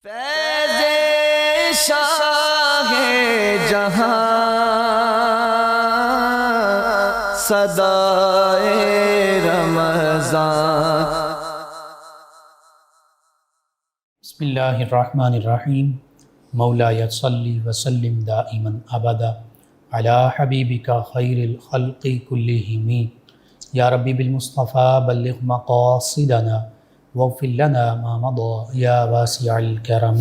فیض شاہ جہاں صدائے رمضان۔ بسم اللہ الرحمن الرحیم۔ مولایا صلی وسلم دائما ابدا علی حبیبک خیر الخلق کلہم، یا ربی بالمصطفیٰ بلغ مقاصدنا واغفر لنا ما مضى یا واسع الکرم۔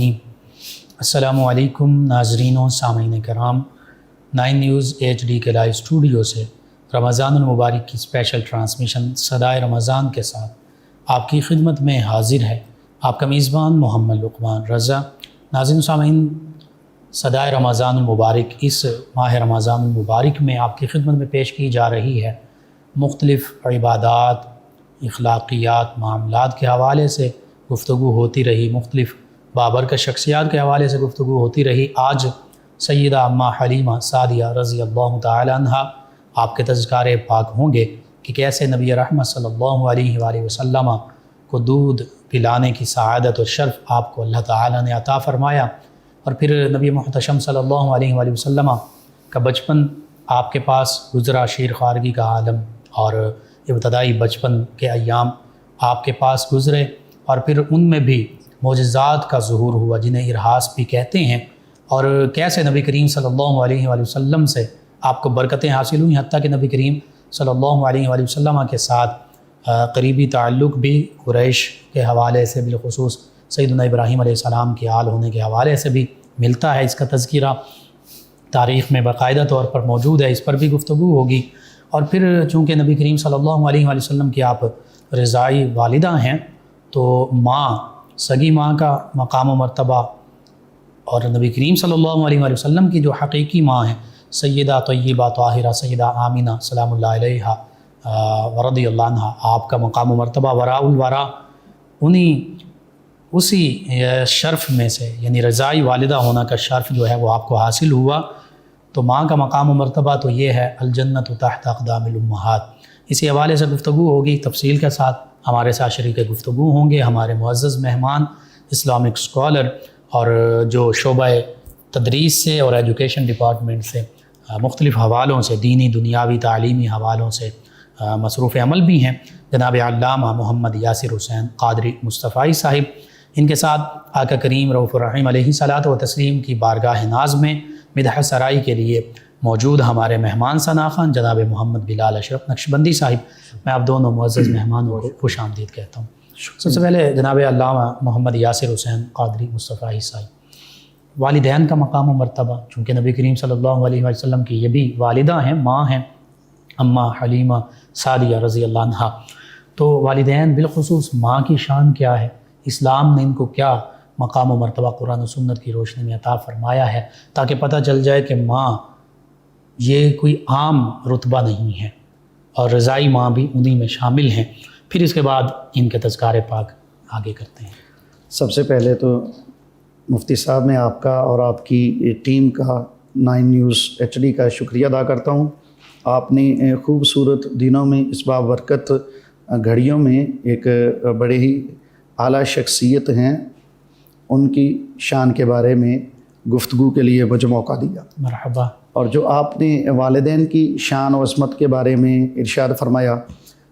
السلام علیکم ناظرین و سامعین کرام، 9 نیوز HD کے لائیو اسٹوڈیو سے رمضان المبارک کی اسپیشل ٹرانسمیشن صدائے رمضان کے ساتھ آپ کی خدمت میں حاضر ہے آپ کا میزبان محمد لقمان رضا۔ ناظرین و سامعین، صدائے رمضان المبارک اس ماہ رمضان المبارک میں آپ کی خدمت میں پیش کی جا رہی ہے مختلف عبادات، اخلاقیات، معاملات کے حوالے سے گفتگو ہوتی رہی، مختلف بابرکت شخصیات کے حوالے سے گفتگو ہوتی رہی۔ آج سیدہ اماں حلیمہ سعدیہ رضی اللہ تعالی عنہ آپ کے تذکار پاک ہوں گے کہ کیسے نبی رحمت صلی اللہ علیہ وآلہ وسلم کو دودھ پلانے کی سعادت اور شرف آپ کو اللہ تعالی نے عطا فرمایا، اور پھر نبی محتشم صلی اللہ علیہ وآلہ وسلم کا بچپن آپ کے پاس گزرا، شیر خارگی کا عالم اور ابتدائی بچپن کے ایام آپ کے پاس گزرے، اور پھر ان میں بھی معجزات کا ظہور ہوا جنہیں ارہاس بھی کہتے ہیں، اور کیسے نبی کریم صلی اللہ علیہ وآلہ وسلم سے آپ کو برکتیں حاصل ہوئیں، حتیٰ کہ نبی کریم صلی اللہ علیہ وآلہ وسلم کے ساتھ قریبی تعلق بھی قریش کے حوالے سے، بالخصوص سیدنا ابراہیم علیہ السلام کے آل ہونے کے حوالے سے بھی ملتا ہے۔ اس کا تذکرہ تاریخ میں باقاعدہ طور پر موجود ہے، اس پر بھی گفتگو ہوگی۔ اور پھر چونکہ نبی کریم صلی اللہ علیہ وآلہ وسلم کی آپ رضائی والدہ ہیں، تو ماں، سگی ماں کا مقام و مرتبہ، اور نبی کریم صلی اللہ علیہ وآلہ وسلم کی جو حقیقی ماں ہیں سیدہ طیبہ طاہرہ سیدہ آمینہ سلام اللہ علیہا ورضی اللہ عنہ، آپ کا مقام و مرتبہ وراء الورا اسی شرف میں سے، یعنی رضائی والدہ ہونا کا شرف جو ہے وہ آپ کو حاصل ہوا۔ تو ماں کا مقام و مرتبہ تو یہ ہے الجنت تحت اقدام الامہات۔ اسی حوالے سے گفتگو ہوگی تفصیل کے ساتھ، ہمارے ساتھ شریک گفتگو ہوں گے ہمارے معزز مہمان، اسلامک اسکالر اور جو شعبہ تدریس سے اور ایجوکیشن ڈپارٹمنٹ سے مختلف حوالوں سے، دینی دنیاوی تعلیمی حوالوں سے مصروف عمل بھی ہیں، جناب علامہ محمد یاسر حسین قادری مصطفی صاحب۔ ان کے ساتھ آقا کریم رؤوف الرحیم علیہ الصلاۃ والتسلیم کی بارگاہ ناز میں مدح سرائی کے لیے موجود ہمارے مہمان ثنا خان جناب محمد بلال اشرف نقشبندی صاحب۔ میں آپ دونوں معزز مہمانوں کو خوش آمدید کہتا ہوں۔ سب سے پہلے جناب علامہ محمد یاسر حسین قادری مصطفی صاحب، والدین کا مقام و مرتبہ، چونکہ نبی کریم صلی اللہ علیہ وسلم کی یہ بھی والدہ ہیں، ماں ہیں اماں حلیمہ سعدیہ رضی اللہ عنہ، تو والدین بالخصوص ماں کی شان کیا ہے، اسلام نے ان کو کیا مقام و مرتبہ قرآن و سنت کی روشنی میں عطا فرمایا ہے، تاکہ پتہ چل جائے کہ ماں یہ کوئی عام رتبہ نہیں ہے، اور رضائی ماں بھی انہی میں شامل ہیں۔ پھر اس کے بعد ان کے تذکار پاک آگے کرتے ہیں۔ سب سے پہلے تو مفتی صاحب میں آپ کا اور آپ کی ٹیم کا 9 نیوز HD کا شکریہ ادا کرتا ہوں۔ آپ نے خوبصورت دنوں میں اس بابرکت گھڑیوں میں ایک بڑے ہی اعلیٰ شخصیت ہیں، ان کی شان کے بارے میں گفتگو کے لیے مجھے موقع دیا۔ مرحبا۔ اور جو آپ نے والدین کی شان و عظمت کے بارے میں ارشاد فرمایا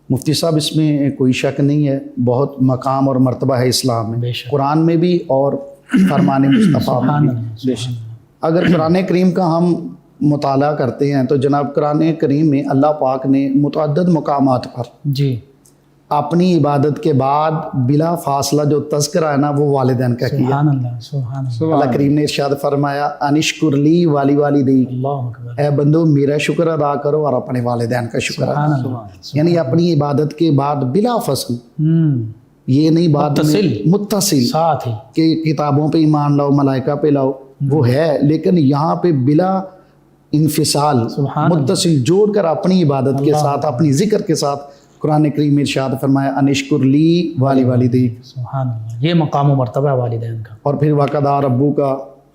مفتی صاحب، اس میں کوئی شک نہیں ہے، بہت مقام اور مرتبہ ہے اسلام میں، قرآن میں بھی اور فرمان مصطفیٰ میں بھی۔ اگر قرآن کریم کا ہم مطالعہ کرتے ہیں تو جناب قرآن کریم میں اللہ پاک نے متعدد مقامات پر جی اپنی عبادت کے بعد بلا فاصلہ جو تذکرہ ہے نا وہ والدین کا کیا۔ سبحان اللہ، سبحان اللہ۔ اللہ کریم نے ارشاد فرمایا انشکر لی والی والدی، اللہ اکبر۔ اے بندو میرا شکر ادا کرو اور اپنے والدین کا شکر ادا سبحان کرو، اللہ۔ یعنی اپنی عبادت کے بعد بلا فصل، یہ نہیں بات متصل ساتھ ہی کہ کتابوں پہ ایمان لاؤ، ملائکہ پہ لاؤ، وہ ہے، لیکن یہاں پہ بلا انفصال متصل جوڑ کر اپنی عبادت کے ساتھ، اپنی ذکر کے ساتھ قرآن کریم میں ارشاد فرمایا انشکر لی والی والدی۔ سبحان اللہ، یہ مقام و مرتبہ ہے والدین کا۔ اور پھر وقضی ربک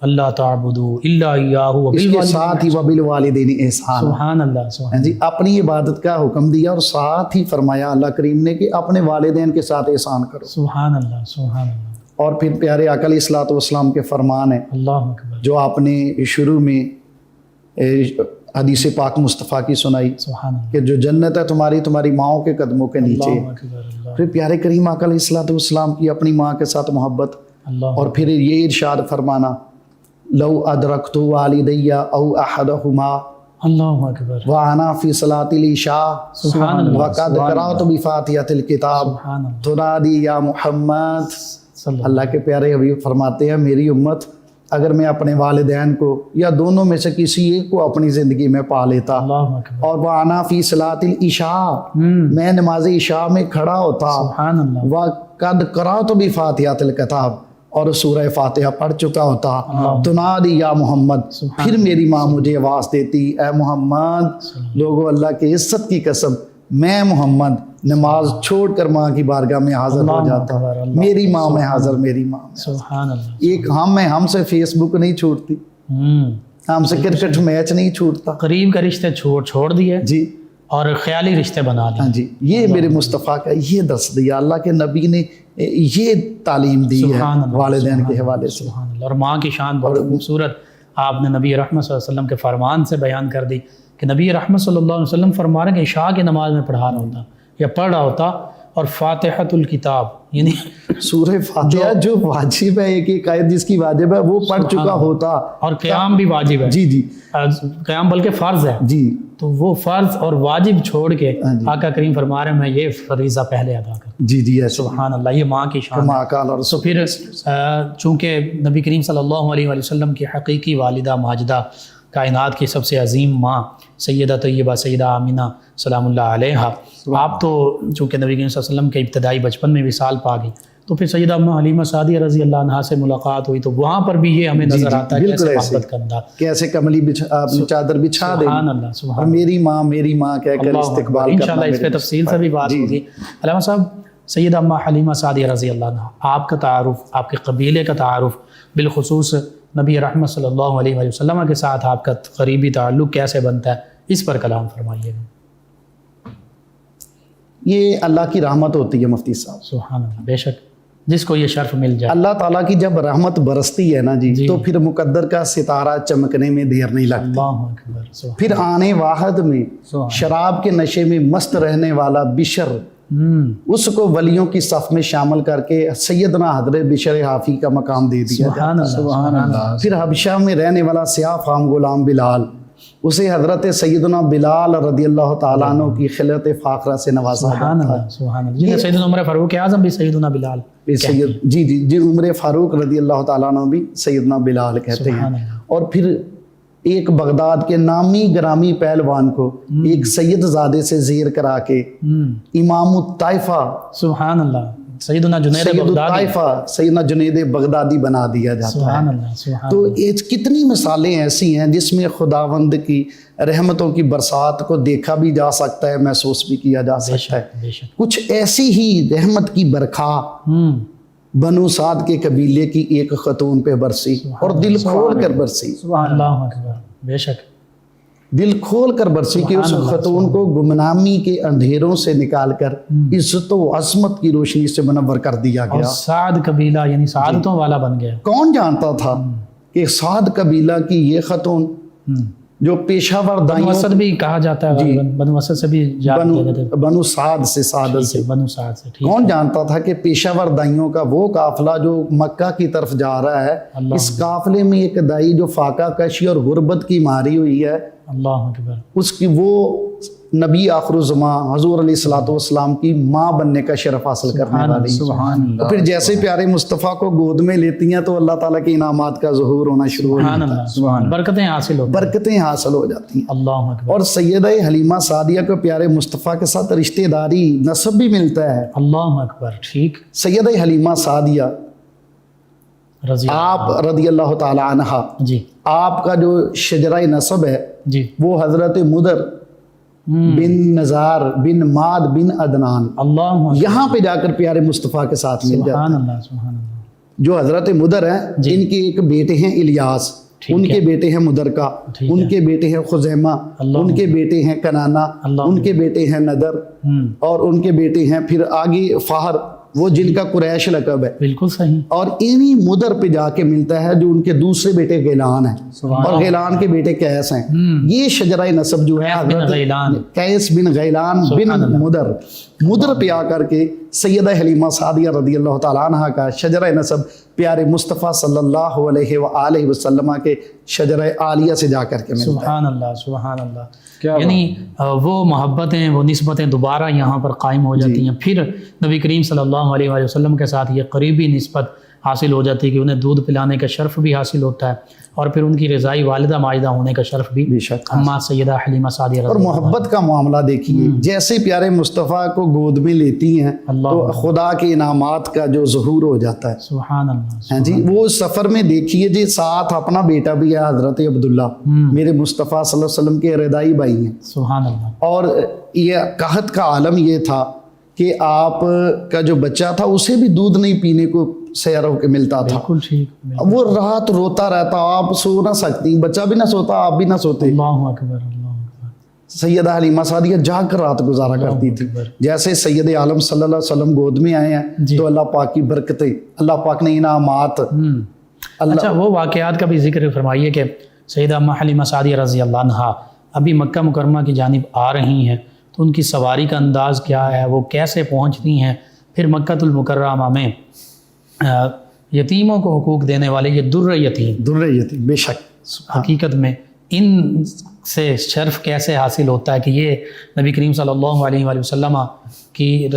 اللہ تعبدوا الا ایاہ اس کے ساتھ ہی وبالوالدین احسان۔ سبحان اللہ، سبحان جی اپنی عبادت کا حکم دیا اور ساتھ ہی فرمایا اللہ کریم نے کہ اپنے والدین کے ساتھ احسان کرو۔ سبحان اللہ، سبحان اللہ۔ اور پھر پیارے آقا علیہ الصلوۃ والسلام کے فرمان ہیں اللہ اکبر، جو آپ نے شروع میں حدیث پاک مصطفیٰ کی سنائی سبحان اللہ، کہ جو جنت ہے تمہاری ماؤں کے قدموں کے نیچے. اللہ اکبر، اللہ پھر پیارے کریم آقا علیہ الصلوۃ والسلام کی اپنی ماں کے ساتھ محبت، اللہ اور پھر یہ ارشاد فرمانا لو ادرکت والدی او احدہما اللہ اکبر، وانا فی صلاۃ العشاء سبحان اللہ، وقد قرأت بفاتحۃ الکتاب سبحان اللہ، تنادی یا محمد. صلی اللہ کے پیارے حبیب فرماتے ہیں میری امت اگر میں اپنے والدین کو یا دونوں میں سے کسی ایک کو اپنی زندگی میں پا لیتا اللہ اکبر، اور وانا فی صلاۃ العشاء میں نماز عشاء میں کھڑا ہوتا سبحان اللہ، وقد قرأت بفاتحۃ الکتاب اور سورہ فاتحہ پڑھ چکا ہوتا تنادی یا محمد، پھر میری ماں مجھے آواز دیتی اے محمد. لوگوں اللہ کے عزت کی قسم میں محمد نماز چھوڑ کر ماں کی بارگاہ میں حاضر ہو جاتا. میری ماں میں حاضر، میری ماں میں. سبحان اللہ، ایک ہم سے فیس بک نہیں چھوڑتی، ہم سے کرکٹ میچ نہیں چھوڑتا. قریب کا رشتے چھوڑ دیے جی اور خیالی رشتے بنا لیے. ہاں جی، یہ میرے مصطفیٰ کا یہ درس دیا، اللہ کے نبی نے یہ تعلیم دی ہے سبحان اللہ، والدین کے حوالے سے. سبحان اللہ. اور ماں کی شان بہت خوبصورت آپ نے نبی رحمت صلی اللہ علیہ وسلم کے فرمان سے بیان کر دی کہ نبی رحمت صلی اللہ علیہ وسلم فرما رہے ہیں کہ عشاء کی نماز میں پڑھا رہا ہوتا یا پڑھ رہا ہوتا اور فاتحۃ الکتاب یعنی سورہ فاتحہ جو واجب ہے، ایک آیت جس کی واجب ہے وہ پڑھ چکا ہوتا، اور قیام بھی واجب ہے. جی جی قیام بلکہ فرض ہے، جی تو وہ فرض اور واجب چھوڑ کے آقا کریم فرما رہے ہیں میں یہ فریضہ پہلے ادا کروں. جی جی ایسے سبحان اللہ، یہ ماں کی شان ہے. ماں کا اور تو پھر چونکہ نبی کریم صلی اللہ علیہ وآلہ وسلم کی حقیقی والدہ ماجدہ، کائنات کی سب سے عظیم ماں سیدہ طیبہ سیدہ آمینہ سلام اللہ علیہا، آپ تو چونکہ نبی کریم صلی اللہ علیہ وسلم کے ابتدائی بچپن میں وصال پا گئی، تو پھر سیدہ اماں حلیمہ سعدیہ رضی اللہ عنہا سے ملاقات ہوئی، تو وہاں پر بھی یہ ہمیں نظر آتا ہے کیسے محبت کرنا، کیسے کملی چادر بچھا دے سبحان اللہ، سبحان اور میری ماں کہہ کر استقبال کرنا. انشاءاللہ اس پہ تفصیل سے بھی بات ہوگی. علامہ صاحب، سیدہ اماں حلیمہ سعدیہ رضی اللہ عنہا، آپ کا تعارف، آپ کے قبیلے کا تعارف، بالخصوص نبی رحمت صلی اللہ علیہ وآلہ وسلم کے ساتھ آپ کا قریبی تعلق کیسے بنتا ہے، اس پر کلام فرمائیے گا. یہ اللہ کی رحمت ہوتی ہے مفتی صاحب. سبحان اللہ، بے شک جس کو یہ شرف مل جائے. اللہ تعالیٰ کی جب رحمت برستی ہے نا جی تو پھر مقدر کا ستارہ چمکنے میں دیر نہیں لگتی. اللہ اکبر، سبحان پھر آنے واحد میں شراب کے نشے میں مست رہنے والا بشر، اس کو ولیوں کی صف میں شامل کر کے سیدنا حضرت بشر حافی کا مقام دے دیا. سبحان اللہ، سبحان اللہ. پھر حبشہ میں رہنے والا سیاہ فام غلام بلال، اسے حضرت سیدنا بلال رضی اللہ تعالیٰ عنہ کی خلعت فاخرہ سے نوازا سبحان اللہ، سبحان اللہ. جی سیدنا عمر فاروق اعظم بھی سیدنا بلال، جی عمر فاروق رضی اللہ تعالیٰ عنہ بھی سیدنا بلال کہتے ہیں. اور پھر ایک بغداد کے نامی گرامی پہلوان کو ایک سید زادے سے زیر کرا کے امام الطائفہ، سبحان اللہ، سیدنا جنید بغدادی، سیدنا جنید بغدادی بنا دیا جاتا ہے. سبحان اللہ، سبحان تو کتنی مثالیں ایسی ہیں جس میں خداوند کی رحمتوں کی برسات کو دیکھا بھی جا سکتا ہے، محسوس بھی کیا جا سکتا ہے. بے شک. کچھ ایسی ہی رحمت کی برکھا بنو سعد کے قبیلے کی ایک خاتون پہ برسی اور دل کھول کر برسی. اللہ اکبر، بے شک، دل کھول کر برسی کہ اس خاتون کو گمنامی کے اندھیروں سے نکال کر عزت و عظمت کی روشنی سے منور کر دیا اور گیا. سعد قبیلہ یعنی سعادتوں والا بن گیا. کون جانتا تھا کہ سعد قبیلہ کی یہ خاتون جو پیشہ ور بنو دائیوں، اسد بھی کہا جاتا ہے، بنو اسد سے بھی بنو سعد سے بنو سعد سے، کون جانتا تھا کہ پیشہ ور دائیوں کا وہ قافلہ جو مکہ کی طرف جا رہا ہے، اس قافلے میں ایک دائی جو فاقہ کشی اور غربت کی ماری ہوئی ہے، اللہ اکبر، اس کی وہ نبی آخر الزمان حضور علیہ الصلوۃ والسلام کی ماں بننے کا شرف حاصل کرنے والی. تو پھر جیسے پیارے مصطفیٰ کو گود میں لیتی ہیں تو اللہ تعالیٰ کے انعامات کا ظہور ہونا شروع ہو جاتا ہے، برکتیں حاصل ہوتی ہیں، برکتیں حاصل ہو جاتی ہیں. اللہ اکبر. اور سیدہ حلیمہ سعدیہ کو پیارے مصطفیٰ کے ساتھ رشتہ داری نسب بھی ملتا ہے. اللہ اکبر، ٹھیک. سیدہ حلیمہ سعدیہ آپ رضی اللہ تعالی عنہا، جی آپ کا جو شجرہ نسب ہے جی وہ حضرت مدر بن نزار بن ماد بن عدنان، اللہ یہاں پہ جا کر پیارے مصطفیٰ کے ساتھ مل جاتا ہے. سبحان اللہ، سبحان اللہ. جو حضرت مدر ہیں ان کے ایک بیٹے ہیں الیاس، ان کے بیٹے ہیں مدرکہ، ان کے بیٹے ہیں خزیمہ، ان کے بیٹے ہیں کنانہ، ان کے بیٹے ہیں ندر، اور ان کے بیٹے ہیں پھر آگے فہر وہ جن کا قریش لقب ہے، بالکل صحیح. اور انہی مدر پہ جا کے ملتا ہے جو ان کے دوسرے بیٹے غیلان ہیں اور غیلان کے بیٹے قیس ہیں. یہ شجرہ نسب جو ہے بن غیلان، قیس بن غیلان بن مدر پہ آ کر کے سیدہ حلیمہ سعدیہ رضی اللہ تعالیٰ عنہ کا شجرہ نسب پیارے مصطفیٰ صلی اللہ علیہ وآلہ وسلم کے شجرہ عالیہ سے جا کر کے ملتا ہے. سبحان اللہ سبحان اللہ. یعنی وہ محبتیں، وہ نسبتیں دوبارہ یہاں پر قائم ہو جاتی ہیں. پھر نبی کریم صلی اللہ علیہ وآلہ وسلم کے ساتھ یہ قریبی نسبت حاصل ہو جاتی ہے کہ انہیں دودھ پلانے کا شرف بھی حاصل ہوتا ہے، اور پھر ان کی رضائی والدہ ماجدہ ہونے کا شرف بھی بے شک. اماں سیدہ حلیمہ سعدیہ رضی اور اللہ عنہا. محبت کا معاملہ دیکھیے، جیسے پیارے مصطفیٰ کو گود میں لیتی ہیں تو خدا کے انعامات کا جو ظہور ہو جاتا ہے. سبحان اللہ. ہاں جی، وہ سفر میں دیکھیے جی، ساتھ اپنا بیٹا بھی ہے حضرت عبداللہ، میرے مصطفیٰ صلی اللہ علیہ وسلم کے رضائی بھائی ہیں. سبحان اللہ. اور یہ قحط کا عالم یہ تھا کہ آپ کا جو بچہ تھا اسے بھی دودھ نہیں پینے کو سیاروں کے ملتا تھا. بالکل ٹھیک. وہ رات روتا رہتا، آپ سو نہ سکتی، بچہ بھی نہ سوتا، آپ بھی نہ سوتے. اللہ اکبر اللہ اکبر. سیدہ حلیمہ سعدیہ جاگ کر رات گزارا کرتی تھی. جیسے سید عالم صلی اللہ علیہ وسلم گود میں آئے ہیں تو اللہ پاک کی برکتیں، اللہ پاک نے انعامات. اچھا، وہ واقعات کا بھی ذکر فرمائیے کہ سیدہ اماں حلیمہ سعدیہ رضی اللہ عنہا ابھی مکہ مکرمہ کی جانب آ رہی ہیں، تو ان کی سواری کا انداز کیا ہے، وہ کیسے پہنچتی ہیں. پھر مکہ المکرمہ میں یتیموں کو حقوق دینے والے یہ در یتیم، بے شک حقیقت میں ان سے شرف کیسے حاصل ہوتا ہے کہ یہ نبی کریم صلی اللہ علیہ وآلہ وسلم کی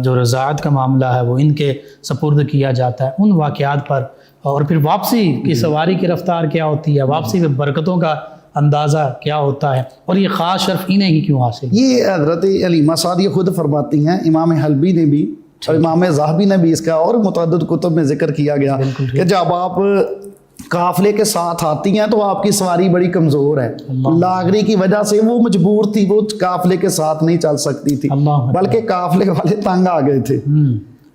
جو رضاعت کا معاملہ ہے وہ ان کے سپرد کیا جاتا ہے. ان واقعات پر، اور پھر واپسی کی سواری کی رفتار کیا ہوتی ہے، واپسی میں برکتوں کا اندازہ کیا ہوتا ہے، اور یہ خاص شرف انہیں ہی کیوں حاصل. یہ حضرت حلیمہ سعدیہ خود فرماتی ہیں، امام حلبی نے بھی اور امام ذہبی نے بھی اس کا اور متعدد کتب میں ذکر کیا گیا کہ جب آپ قافلے کے ساتھ آتی ہیں تو آپ کی سواری بڑی کمزور ہے، لاغری کی وجہ سے وہ مجبور تھی، وہ قافلے کے ساتھ نہیں چل سکتی تھی، بلکہ قافلے والے تنگ آ گئے تھے،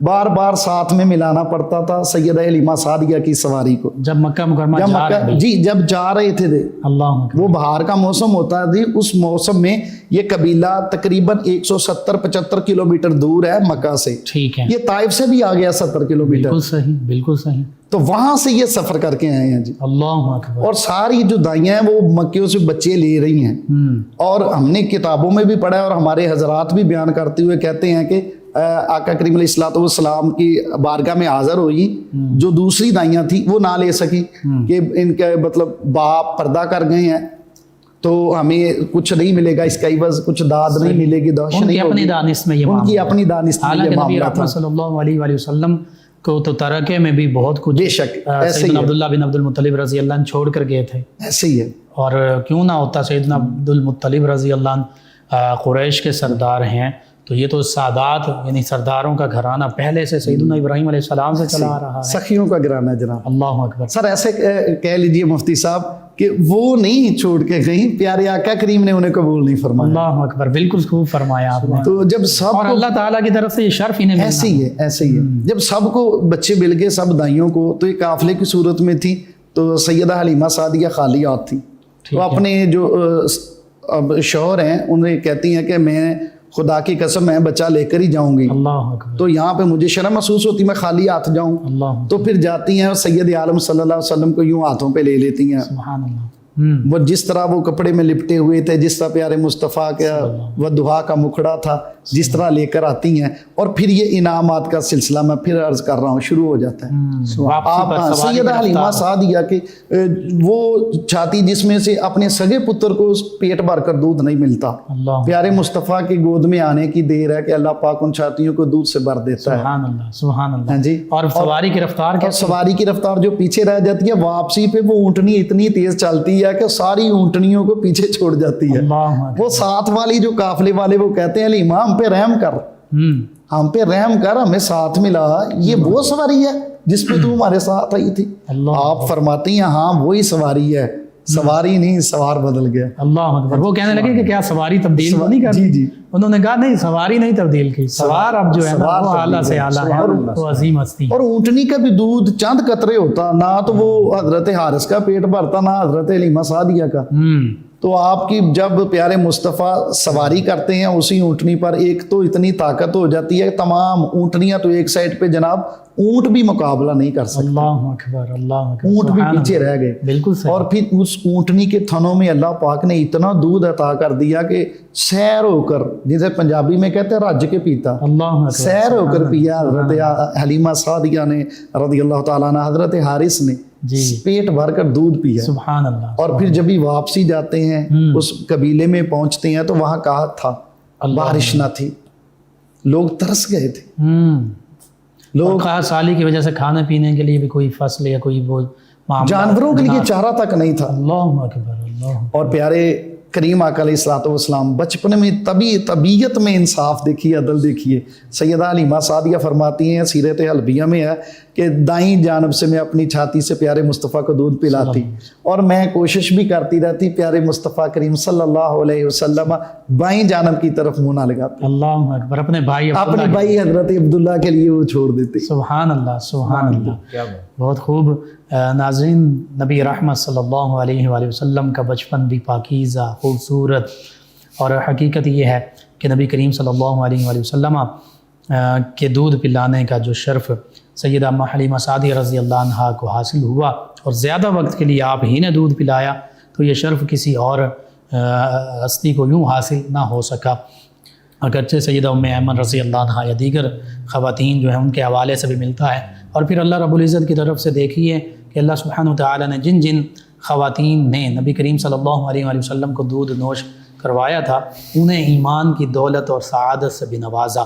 بار بار ساتھ میں ملانا پڑتا تھا سیدہ حلیمہ سعدیہ کی سواری کو. جب مکہ مکرمہ جب جا رہے تھے اللہ، وہ بہار کا موسم ہوتا ہے، اس موسم میں یہ قبیلہ تقریباً 170-75 کلومیٹر دور ہے مکہ سے. ٹھیک ہے. یہ طائف سے بھی آ گیا 70 کلومیٹر. بالکل صحیح، بالکل صحیح. تو وہاں سے یہ سفر کر کے آئے ہیں جی. اللہ اکبر. اور ساری جو دائیاں ہیں وہ مکیوں سے بچے لے رہی ہیں، اور ہم نے کتابوں میں بھی پڑھا ہے اور ہمارے حضرات بھی بیان کرتے ہوئے کہتے ہیں کہ آقا کریم علیہ الصلوۃ والسلام کی بارگاہ میں حاضر ہوئی، جو دوسری دائیاں تھیں وہ نہ لے سکی کہ ان کے مطلب باپ پردہ کر گئے ہیں تو ہمیں کچھ نہیں ملے گا، اس کا عوض کچھ داد نہیں ملے گی، دوش نہیں ہوگی. اپنی دانست میں یہ ان کی اپنی دانست میں یہ معاملہ تھا. صلی اللہ علیہ وآلہ وسلم کو تو ترکے میں بھی بہت کچھ، بے شک سیدنا عبداللہ بن عبد المطلب رضی اللہ عنہ چھوڑ کر گئے تھے. ایسے ہی ہے. اور کیوں نہ ہوتا، سیدنا عبد المطلب رضی اللہ عنہ قریش کے سردار ہیں، تو یہ تو سادات یعنی سرداروں کا گھرانہ پہلے سے سیدنا ابراہیم علیہ السلام سے چلا آ رہا ہے، سخیوں کا گھرانہ جناب. اللہ اکبر. سر ایسے کہہ لیجئے مفتی صاحب کہ وہ نہیں چھوڑ کے گئیں، پیارے آقا کریم نے انہیں قبول نہیں فرمایا. اللہ اکبر، بالکل خوب فرمایا آپ نے. تو جب سب اور اللہ تعالیٰ کی طرف سے یہ شرف انہیں ایسے ہی ہے، ایسے ہی ہے. جب سب کو بچے مل گئے، سب دائیوں کو، تو یہ قافلے کی صورت میں تھی، تو سیدہ حلیمہ سعدیہ خالی ہاتھ تھی. تو اپنے جو شوہر ہیں انہیں کہتی ہیں کہ میں خدا کی قسم میں بچہ لے کر ہی جاؤں گی، اللہ اکبر. تو یہاں پہ مجھے شرم محسوس ہوتی میں خالی ہاتھ جاؤں. اللہ. تو پھر جاتی ہیں اور سید عالم صلی اللہ علیہ وسلم کو یوں ہاتھوں پہ لے لیتی ہیں. سبحان اللہ. وہ جس طرح وہ کپڑے میں لپٹے ہوئے تھے، جس طرح پیارے مصطفیٰ کا وہ دعا کا مکھڑا تھا، جس طرح لے کر آتی ہیں، اور پھر یہ انعامات کا سلسلہ میں پھر عرض کر رہا ہوں شروع ہو جاتا ہے. آپ سیدہ حلیمہ سعدیہ کہ وہ چھاتی جس میں سے اپنے سگے پتر کو پیٹ بھر کر دودھ نہیں ملتا، پیارے مصطفیٰ کی گود میں آنے کی دیر ہے کہ اللہ پاک ان چھاتیوں کو دودھ سے بھر دیتا ہے. سبحان اللہ، سبحان اللہ. ہاں جی. اور سواری کی رفتار کیا؟ سواری کی رفتار جو پیچھے رہ جاتی ہے، واپسی پہ وہ اونٹنی اتنی تیز چلتی ہے کہ ساری اونٹنیوں کو پیچھے چھوڑ جاتی ہے. وہ ساتھ والی جو قافلے والے وہ کہتے ہیں علیمہ ہم پہ رحم کر، ہم پہ رحم کر، ہمیں ساتھ ملا، یہ وہ سواری ہے جس پہ تو ہمارے ساتھ آئی تھی. آپ فرماتی ہیں ہاں وہی سواری ہے، سواری نہیں سوار بدل گیا. اللہ اکبر. وہ کہنے لگے کہ کیا سواری تبدیل نہیں کر؟ جی جی. انہوں نے کہا نہیں، سواری نہیں تبدیل کی، سوار اب جو ہے نا وہ اعلیٰ سے اعلیٰ ہے، وہ عظیم ہستی. اور اونٹنی کا بھی دودھ چند قطرے ہوتا، نہ تو وہ حضرت حارث کا پیٹ بھرتا، نہ حضرت حلیمہ سعدیہ کا. تو آپ کی جب پیارے مصطفیٰ سواری کرتے ہیں اسی اونٹنی پر، ایک تو اتنی طاقت ہو جاتی ہے، تمام اونٹنیاں تو ایک سائڈ پہ جناب، اونٹ بھی مقابلہ نہیں کر سکتے، اللہ اکبر، اللہ اکبر، اونٹ بھی سبحان پیچھے اللہ، رہ گئے۔ بالکل صحیح۔ اور پھر اس اونٹنی کے تھنوں میں اللہ پاک نے اتنا دودھ عطا کر دیا کہ سیر ہو کر، جسے پنجابی میں کہتے ہیں رج کے پیتا، اللہ اکبر، سیر ہو کر پیا حضرت حلیمہ سعدیہ نے رضی اللہ تعالیٰ عنہ، حضرت حارث نے جی، پیٹ بھر کر دودھ پیا۔ سبحان اللہ۔ اور پھر جب بھی واپسی جاتے ہیں اس قبیلے میں پہنچتے ہیں تو وہاں کہا تھا بارش نہ تھی، لوگ ترس گئے تھے، لوگ خاص سالی کی وجہ سے کھانے پینے کے لیے بھی کوئی فصل یا کوئی وہ معاملہ، جانوروں کے لیے چارہ تک نہیں تھا۔ اللہ اکبر، اللہ۔ اور پیارے کریم آقا علیہ الصلوۃ والسلام بچپن میں طبیعت میں انصاف دیکھیے، عدل دیکھیے۔ سیدہ حلیمہ سعدیہ فرماتی ہیں، سیرت حلبیہ میں ہے کہ دائیں جانب سے میں اپنی چھاتی سے پیارے مصطفیٰ کو دودھ پلاتی، اور میں کوشش بھی کرتی رہتی پیارے مصطفیٰ کریم صلی اللہ علیہ وسلم بائیں جانب کی طرف منہ نہ لگاتے، اللہ اکبر، اپنے بھائی اپنے بھائی حضرت عبداللہ کے لیے وہ چھوڑ دیتے۔ سبحان اللہ، سبحان اللہ، بہت خوب۔ ناظرین، نبی رحمت صلی اللہ علیہ وآلہ وسلم کا بچپن بھی پاکیزہ، خوبصورت، اور حقیقت یہ ہے کہ نبی کریم صلی اللہ علیہ وآلہ وسلم کے دودھ پلانے کا جو شرف سیدہ اما حلیمہ سعدیہ رضی اللہ عنہا کو حاصل ہوا، اور زیادہ وقت کے لیے آپ ہی نے دودھ پلایا، تو یہ شرف کسی اور ہستی کو یوں حاصل نہ ہو سکا۔ اگرچہ سیدہ ام ایمن رضی اللہ عنہا یا دیگر خواتین جو ہیں ان کے حوالے سے بھی ملتا ہے، اور پھر اللہ رب العزت کی طرف سے دیکھیے کہ اللہ سبحانہ وتعالی نے جن جن خواتین نے نبی کریم صلی اللہ علیہ وآلہ وسلم کو دودھ نوش کروایا تھا، انہیں ایمان کی دولت اور سعادت سے بھی نوازا۔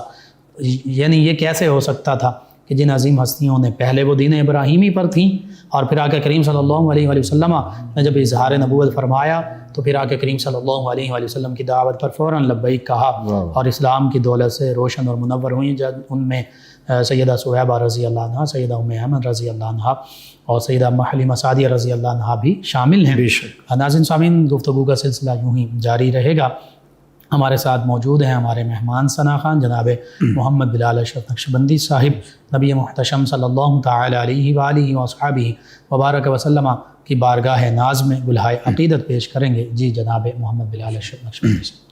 یعنی یہ کیسے ہو سکتا تھا کہ جن عظیم ہستیوں نے پہلے وہ دین ابراہیمی پر تھیں، اور پھر آقا کریم صلی اللہ علیہ وآلہ وسلم نے جب اظہار نبوت فرمایا تو پھر آقا کریم صلی اللہ علیہ وآلہ وسلم کی دعوت پر فوراً لبیک کہا، اور اسلام کی دولت سے روشن اور منور ہوئیں، جب ان میں سیدہ سہیبہ رضی اللہ عنہا، سیدہ ام ایمن رضی اللہ عنہا اور سیدہ اما حلیمہ سعدیہ رضی اللہ عنہا بھی شامل ہیں۔ ناظرین سامعین، گفتگو کا سلسلہ یوں ہی جاری رہے گا۔ ہمارے ساتھ موجود ہیں ہمارے مہمان ثنا خان جناب محمد بلال اشرف نقشبندی صاحب، نبی محتشم صلی اللہ تعالی علیہ وآلہ وصحبہ وبارک وسلم کی بارگاہ ناز میں گلہائے عقیدت پیش کریں گے۔ جی جناب محمد بلال اشرف نقشبندی صاحب۔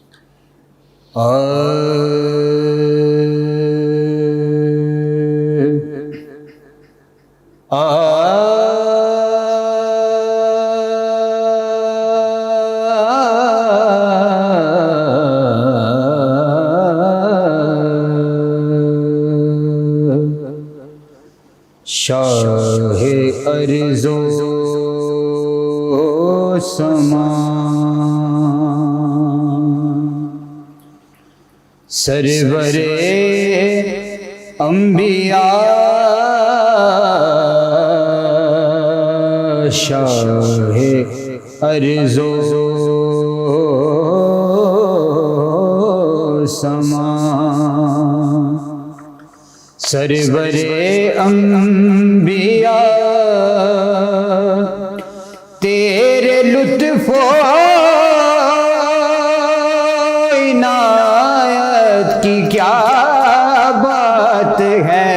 شاہ ارض و سما سرور انبیاء، شاہ ارض و سما سرور انبیاء، تیرے لطف و عنایت کی کیا بات ہے،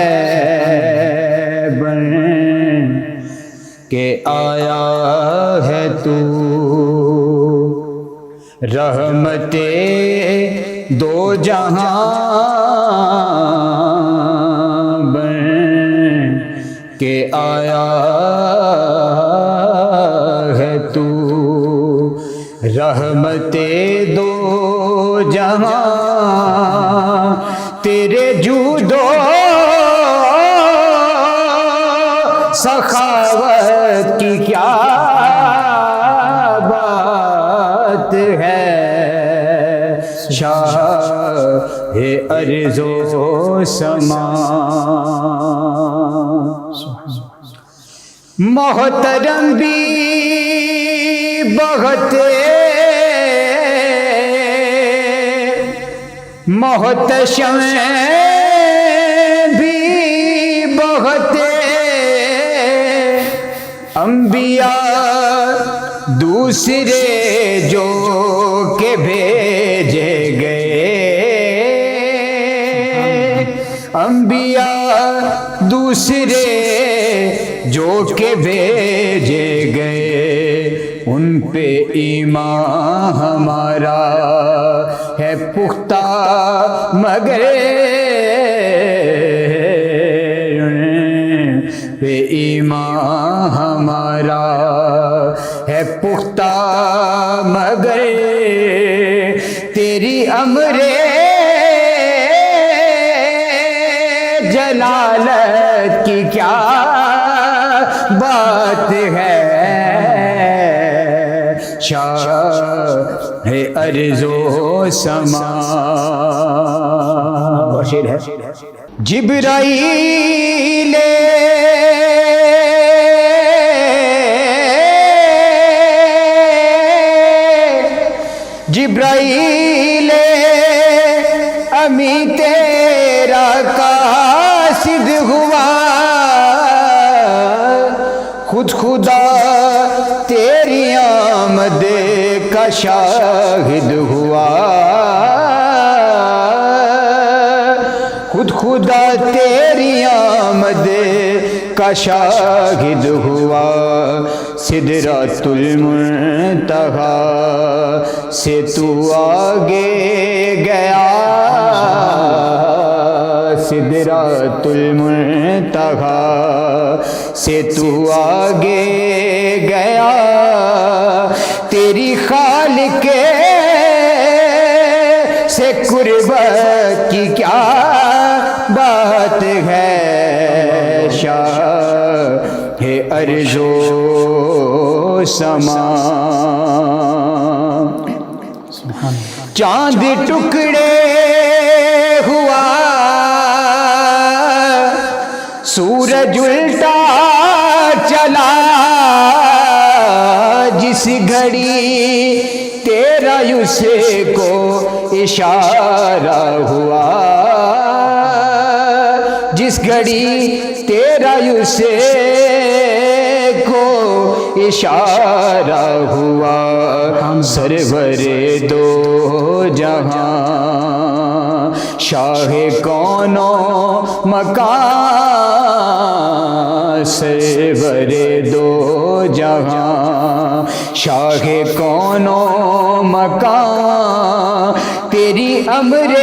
بن کے آیا ہے تو رحمت دو جہاں، کہ آیا ہے تو رحمت دو جہاں، تیرے جود و سخاوت کی کیا بات ہے، شاہ ارض و سما، محترم بھی بہت محتشم بھی بہت، انبیاء دوسرے جو کہ بھیجے گئے، انبیاء دوسرے جو کہ بھیجے گئے، ان پہ ایمان ہمارا ہے پختہ مگر ان پہ ایمان ہمارا ہے پختہ مگر تیری امر جلالت کی کیا بات ہے شاہ ارض و سما جبرائیل جبرائیل امی تیرا قاصد ہوا خود خدا تیری آمد کا شاہد ہوا خود خدا تیری آمد کا شاہد ہوا سدرۃ المنتہا سے تو آگے گیا سدرۃ المنتہا سے تو آگے گیا تیری خالق سے قربت کی کیا بات ہے شاہ ارض و سما چاند ٹکڑے ہوا سورج الٹا چلا جس گھڑی تیرا یوسے کو اشارہ ہوا جس گھڑی تیرا یوسے کو اشارہ ہوا سرور دو جہاں شاہ کون و مکان سرور دو جہاں شاہ کون و مکان تیری امر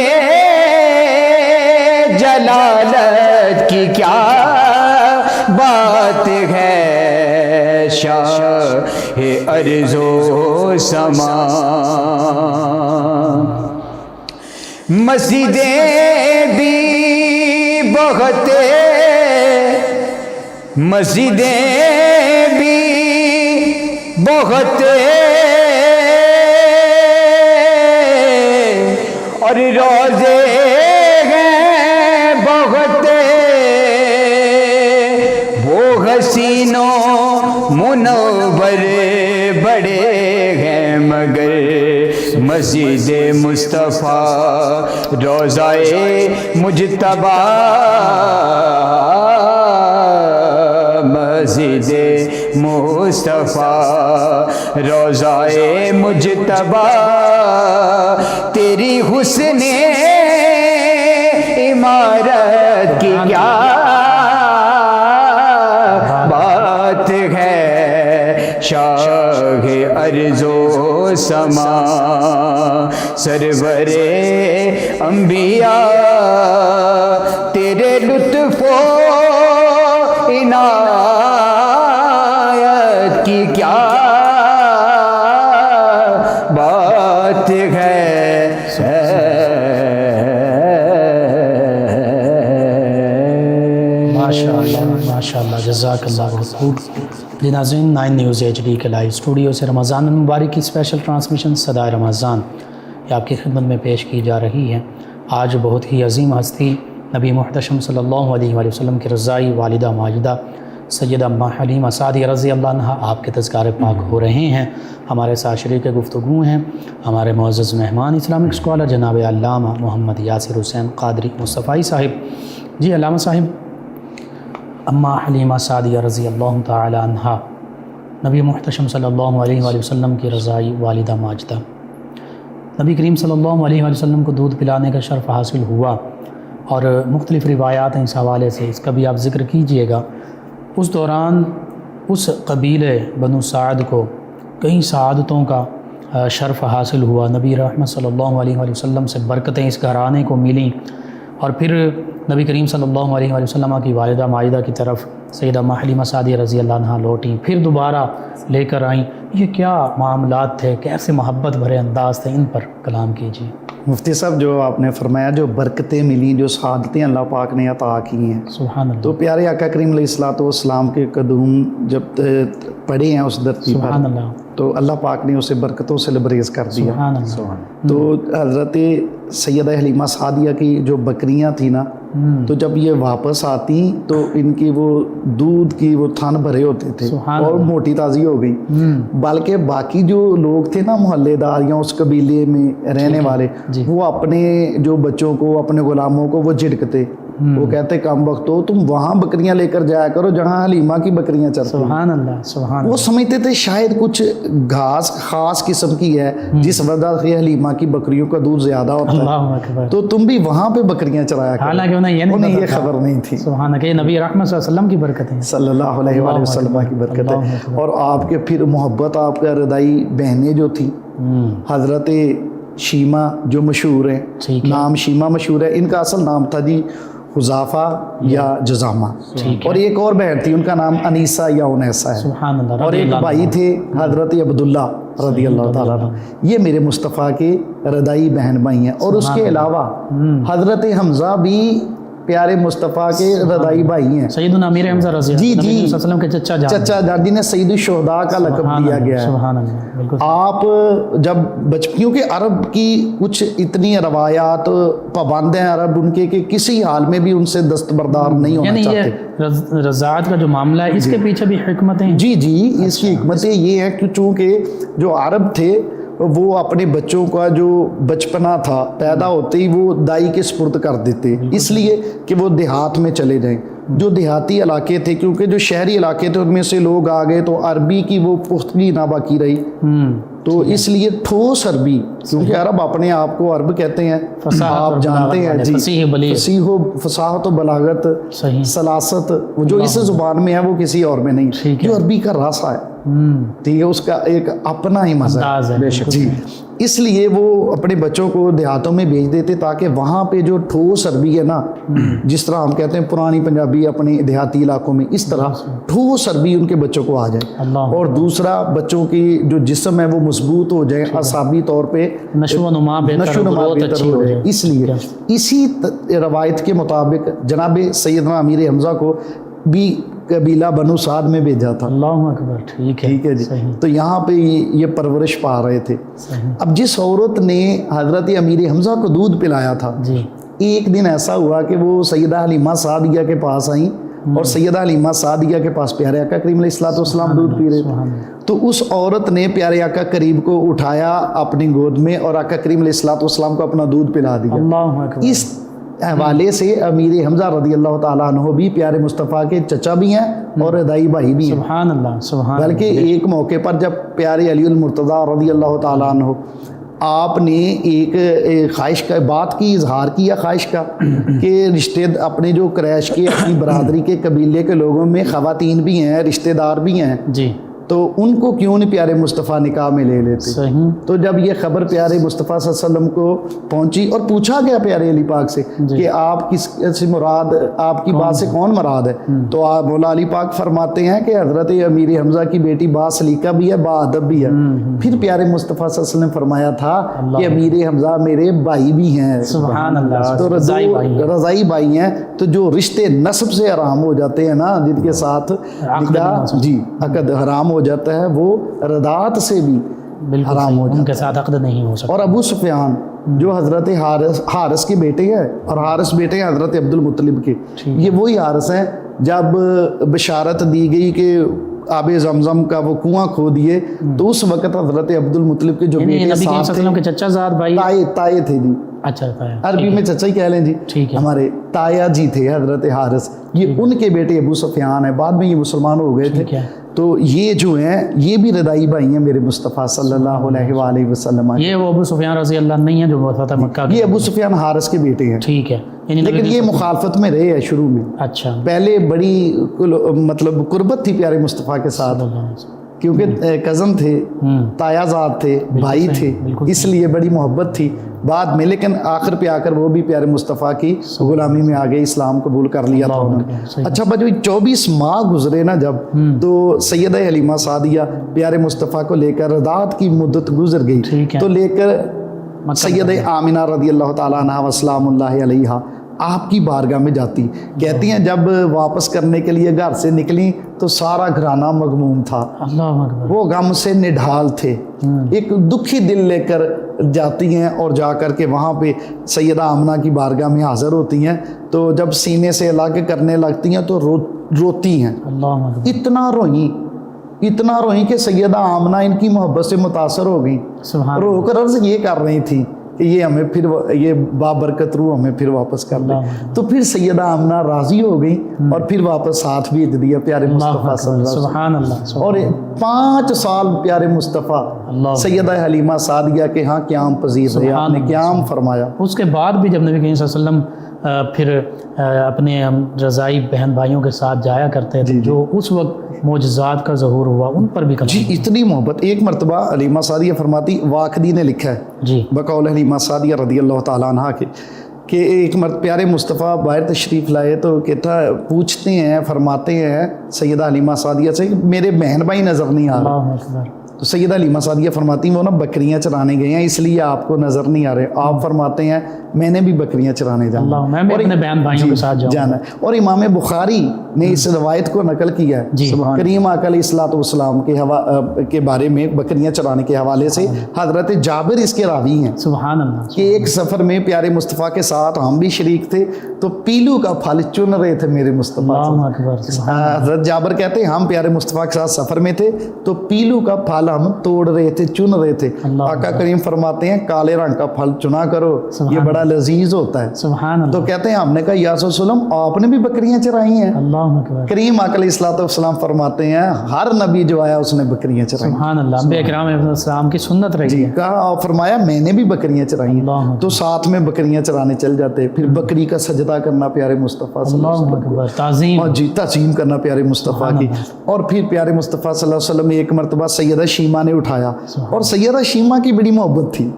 جلالت کی کیا بات ہے شاہ ارض و سما مسجدیں بھی بہت مسجدیں بھی بہت اور روزے ہیں بہت وہ حسینوں منور بڑے ہیں مگر مسجد مصطفیٰ روضہ مجتبیٰ مسجد مصطفیٰ روضہ مجتبیٰ تیری حسن عمارت کی کیا بات ہے شاہ ارض و سما سرور انبیاء تیرے لطف و عنایت کی کیا بات ہے ماشاءاللہ جزاک اللہ بہت خوب جی ناظرین 9 نیوز HD کے لائیو اسٹوڈیو سے رمضان المبارک کی اسپیشل ٹرانسمیشن صدائے رمضان یہ آپ کی خدمت میں پیش کی جا رہی ہے آج بہت ہی عظیم ہستی نبی محتشم صلی اللہ علیہ وآلہ وسلم کی رضائی والدہ ماجدہ سیدہ اماں حلیمہ سعدیہ رضی اللہ عنہا آپ کے تذکار پاک ہو رہے ہیں ہمارے ساتھ شریک گفتگو ہیں ہمارے معزز مہمان اسلامک اسکالر جناب علامہ محمد یاسر حسین قادری مصطفی صاحب جی علامہ صاحب اماں حلیمہ سعدیہ رضی اللہ تعالی عنہا نبی محتشم صلی اللہ علیہ وآلہ وسلم کی رضائی والدہ ماجدہ نبی کریم صلی اللہ علیہ وآلہ وسلم کو دودھ پلانے کا شرف حاصل ہوا اور مختلف روایات ہیں اس حوالے سے اس کا بھی آپ ذکر کیجئے گا اس دوران اس قبیلے بنو سعد کو کئی سعادتوں کا شرف حاصل ہوا، نبی رحمت صلی اللہ علیہ وآلہ وسلم سے برکتیں اس گھرانے کو ملیں، اور پھر نبی کریم صلی اللہ علیہ وآلہ وسلم کی والدہ مائدہ کی طرف سیدہ حلیمہ سعدیہ رضی اللہ عنہا لوٹیں، پھر دوبارہ لے کر آئیں۔ یہ کیا معاملات تھے، کیسے محبت بھرے انداز تھے، ان پر کلام کیجیے۔ مفتی صاحب جو آپ نے فرمایا جو برکتیں ملیں، جو سعادتیں اللہ پاک نے عطا کی ہیں، سبحان اللہ، تو پیارے آقا کریم علیہ الصلوۃ والسلام کے قدوم جب پڑے ہیں اس دھرتی پر، سبحان اللہ، تو اللہ پاک نے اسے برکتوں سے لبریز کر دیا۔ سبحان اللہ، تو حضرت سیدہ حلیمہ سعدیہ کی جو بکریاں تھیں نا، تو جب یہ واپس آتی تو ان کی وہ دودھ کی وہ تھن بھرے ہوتے تھے سبحان اور موٹی تازی ہو گئی، بلکہ باقی جو لوگ تھے نا محلے دار یا اس قبیلے میں رہنے والے، وہ اپنے جو بچوں کو، اپنے غلاموں کو وہ جھڑکتے، وہ کہتے کم وقت ہو تم وہاں بکریاں لے کر جایا کرو جہاں حلیمہ کی بکریاں چرتی۔ سبحان اللہ، سبحان وہ اللہ، سمجھتے تھے شاید کچھ گھاس خاص قسم کی ہے جس وجہ سے حلیمہ کی بکریوں کا دودھ زیادہ ہوتا ہے، اللہ اکبر، تو تم بھی وہاں پہ بکریاں چرایا کرو۔ حالانکہ انہیں یہ خبر نہیں تھی۔ سبحان اللہ، یہ نبی رحمت صلی اللہ علیہ وسلم کی برکتیں، صلی اللہ علیہ وآلہ وسلم کی برکت ہے، اور آپ کے پھر محبت، آپ کا رضائی بہنیں جو تھیں، حضرت شیمہ جو مشہور ہیں، نام شیمہ مشہور ہے، ان کا اصل نام تھا جی حذافہ یا جزامہ، اور ایک اور بہن تھی ان کا نام انیسہ یا انیسہ ہے، سبحان اللہ، اور ایک بھائی تھے حضرت عبداللہ رضی اللہ تعالیٰ عنہ، یہ میرے مصطفیٰ کے رضائی بہن بھائی ہیں۔ اور اس کے علاوہ حضرت حمزہ بھی پیارے مصطفیٰ کے رضائی بھائی ہیں، سیدنا امیر حمزہ رضی اللہ عنہ، نبی صلی اللہ علیہ وسلم کے چچا جان، چچا جان، جنہیں سید الشہداء کا لقب دیا گیا ہے۔ سبحان اللہ، بالکل، آپ جب کیونکہ عرب کی کچھ اتنی روایات پابند ہیں عرب ان کے کہ کسی حال میں بھی ان سے دستبردار نہیں ہونا یعنی چاہتے۔ یہ رضاعت کا جو معاملہ ہے اس کے پیچھے بھی حکمتیں ہیں۔ جی جی، اس کی حکمتیں یہ ہیں کہ چونکہ جو عرب تھے وہ اپنے بچوں کا جو بچپنا تھا پیدا ہوتے ہی وہ دائی کے سپرد کر دیتے، اس لیے کہ وہ دیہات میں چلے جائیں۔ جو دیہاتی علاقے تھے، کیونکہ جو شہری علاقے تھے ان میں سے لوگ آ گئے تو عربی کی وہ پختگی نہ باقی رہی، تو اس لیے ٹھوس عربی، کیونکہ عرب اپنے آپ کو عرب کہتے ہیں، آپ جانتے ہیں جی، فصیح و فصاحت و بلاغت، سلاست، جو اس زبان میں ہے وہ کسی اور میں نہیں، جو عربی کا راسا ہے، ٹھیک ہے، اس کا ایک اپنا ہی مزہ ہے، بے شک جی، اس لیے وہ اپنے بچوں کو دیہاتوں میں بھیج دیتے تاکہ وہاں پہ جو ٹھوس عربی ہے نا، جس طرح ہم کہتے ہیں پرانی پنجابی اپنے دیہاتی علاقوں میں، اس طرح ٹھوس عربی ان کے بچوں کو آ جائے، اور دوسرا بچوں کی جو جسم ہے وہ مضبوط ہو جائے، اعصابی طور پہ نشو و نما بہتر ہو جائے۔ اس لیے اسی روایت کے مطابق جناب سیدنا امیر حمزہ کو بھی قبیلہ بنو سعد میں بھیجا تھا۔ اللہ اکبر، ٹھیک ہے جی، تو یہاں پہ یہ پرورش پا رہے تھے۔ اب جس عورت نے حضرت امیر حمزہ کو دودھ پلایا تھا، ایک دن ایسا ہوا کہ وہ سیدہ حلیمہ سعدیہ کے پاس آئیں، اور سیدہ حلیمہ سعدیہ کے پاس پیارے آقا کریم علیہ الصلوۃ والسلام دودھ پی رہے تھے، تو اس عورت نے پیارے آقا کریم کو اٹھایا اپنی گود میں اور آقا کریم علیہ الصلوۃ والسلام کو اپنا دودھ پلا دیا۔ اس حوالے سے امیر حمزہ رضی اللہ تعالیٰ عنہ بھی پیارے مصطفیٰ کے چچا بھی ہیں اور رضائی بھائی بھی ہیں، سبحان اللہ، سبحان اللہ۔ بلکہ ایک موقع پر جب پیارے علی المرتضیٰ رضی اللہ تعالیٰ عنہ آپ نے ایک خواہش کا بات کی، اظہار کیا خواہش کا کہ رشتے اپنے جو قریش کے اپنی برادری کے قبیلے کے لوگوں میں خواتین بھی ہیں، رشتے دار بھی ہیں، جی، تو ان کو کیوں نہیں پیارے مصطفیٰ نکاح میں لے لیتے؟ صحیح۔ تو جب یہ خبر پیارے مصطفیٰ صلی اللہ علیہ وسلم کو پہنچی اور پوچھا گیا پیارے علی پاک سے کہ آپ کس سے مراد، آپ کی بات سے کون مراد ہے، تو آپ مولا علی پاک فرماتے ہیں کہ حضرت امیر حمزہ کی بیٹی با سلیقہ بھی ہے، با ادب بھی ہے۔ پھر پیارے مصطفیٰ صلی اللہ علیہ وسلم فرمایا تھا کہ امیر حمزہ میرے بھائی بھی ہیں، سبحان اللہ، تو رضائی بھائی ہیں، تو جو رشتے نسب سے حرام ہو جاتے ہیں نا، جن کے ساتھ نکاح جی عقد حرام ہو جاتا ہے، وہ رضاعت سے بھی حرام ہو جاتا ہے، ان کے ساتھ عقد نہیں ہو سکتا۔ اور ابو سفیان جو حضرت حارث کے بیٹے ہیں، اور حارث بیٹے ہیں حضرت عبد المطلب کے، یہ وہی حارث ہیں جب بشارت دی گئی کہ آب زمزم کا وہ کنواں کھو دیے، تو اس وقت حضرت عبد المطلب کے جو بیٹے ساتھ تھے، چچا زاد بھائی تائے تھے جی، اچھا عربی میں چچا ہی کہہ لیں جی، ہمارے تایا جی تھے حضرت حارث، یہ ان کے بیٹے ابو سفیان ہیں، بعد میں یہ مسلمان ہو گئے تھے۔ تو یہ جو ہیں یہ بھی رضائی بھائی ہیں میرے مصطفیٰ صلی اللہ علیہ وآلہ وسلم۔ یہ وہ ابو سفیان رضی اللہ نہیں ہے جو فتح مکہ، یہ ابو سفیان حارث کے بیٹے ہیں، ٹھیک ہے، لیکن یہ مخالفت میں رہے ہیں شروع میں، اچھا، پہلے بڑی مطلب قربت تھی پیارے مصطفیٰ کے ساتھ کیونکہ کزن تھے، تایا زاد تھے، بھائی تھے، اس لیے بڑی محبت تھی بعد میں، لیکن آخر پہ آ کر وہ بھی پیارے مصطفیٰ کی غلامی میں آ گئے، اسلام قبول کر لیا تھا انہوں نے۔ اچھا بھائی 24 ماہ گزرے نا جب، تو سیدہ حلیمہ سعدیہ پیارے مصطفیٰ کو لے کر رضاعت کی مدت گزر گئی تو لے کر سیدہ آمنہ رضی اللہ تعالیٰ عنہا وسلام اللہ علیہا آپ کی بارگاہ میں جاتی، کہتی ہیں جب واپس کرنے کے لیے گھر سے نکلیں تو سارا گھرانہ مغموم تھا، وہ غم سے نڈھال تھے، ایک دکھی دل لے کر جاتی ہیں اور جا کر کے وہاں پہ سیدہ آمنہ کی بارگاہ میں حاضر ہوتی ہیں، تو جب سینے سے الگ کرنے لگتی ہیں تو روتی ہیں، اتنا روئیں کہ سیدہ آمنہ ان کی محبت سے متاثر ہو گئیں، رو کر عرض یہ کر رہی تھی کہ یہ ہمیں پھر یہ بابرکت روح ہمیں پھر واپس کر دے، تو پھر سیدہ آمنہ راضی ہو گئی اور پھر واپس ساتھ بھیج دیا پیارے مصطفیٰ صلی اللہ علیہ وسلم۔ سبحان اللہ۔ اور 5 سال پیارے مصطفیٰ سیدہ حلیمہ سعدیہ کے ہاں قیام پذیر رہے، آپ نے قیام فرمایا۔ اس کے بعد بھی جب نبی کریم صلی اللہ علیہ وسلم پھر اپنے رضائی بہن بھائیوں کے ساتھ جایا کرتے تھے، جو اس وقت معجزات کا ظہور ہوا ان پر بھی جی اتنی محبت۔ ایک مرتبہ حلیمہ سعدیہ فرماتی، واقدی نے لکھا ہے جی بقول حلیمہ سعدیہ رضی اللہ تعالیٰ عنہ کے، کہ ایک پیارے مصطفیٰ باہر تشریف لائے تو کہتا پوچھتے ہیں، فرماتے ہیں سیدہ حلیمہ سعدیہ سے کہ میرے بہن بھائی نظر نہیں آ رہے، تو سیدہ حلیمہ سعدیہ فرماتی ہیں وہ نا بکریاں چرانے گئے ہیں اس لیے آپ کو نظر نہیں آ رہے، آپ فرماتے ہیں میں نے بھی بکریاں چرانے جانا ہے، میں بھی اپنے بہن بھائیوں کے ساتھ جانا ہے۔ اور امام بخاری نے اس روایت کو نقل کیا ہے کریم آقا علیہ الصلوۃ والسلام کے بارے میں بکریاں چرانے کے حوالے سے، حضرت جابر اس کے راوی ہیں، سبحان اللہ، کہ ایک سفر میں پیارے مصطفیٰ کے ساتھ ہم بھی شریک تھے تو پیلو کا پھل چن رہے تھے میرے مصطفیٰ سے۔ حضرت جابر کہتے ہیں ہم پیارے مصطفیٰ کے ساتھ سفر میں تھے تو پیلو کا پھل ہم توڑ رہے تھے، چن رہے تھے، آقا کریم فرماتے ہیں کالے رنگ کا پھل چنا کرو، یہ بڑا لذیذ ہوتا ہے۔ سبحان اللہ۔ تو کہتے ہیں ہم نے کہا یا رسول اللہ آپ نے بھی بکریاں چرائی ہیں؟ اللہ اکبر۔ کریم آقا علیہ الصلوۃ والسلام فرماتے ہیں ہر نبی جو آیا اس نے بکریاں چرائی۔ سبحان اللہ، انبیاء کرام علیہ السلام کی سنت رہی ہے۔ کہا اور فرمایا میں نے بھی بکریاں چرائی ہیں، تو ساتھ میں بکریاں چرانے چل جاتے، پھر بکری کا سجدہ کرنا پیارے مصطفیٰ صلی اللہ علیہ وسلم، تعظیم، جی تعظیم کرنا پیارے مصطفیٰ کی۔ اور پھر پیارے مصطفیٰ صلی اللہ علیہ وسلم ایک مرتبہ سیدہ شیمہ نے اٹھایا، اور سیدہ شیمہ کی بڑی محبت تھی،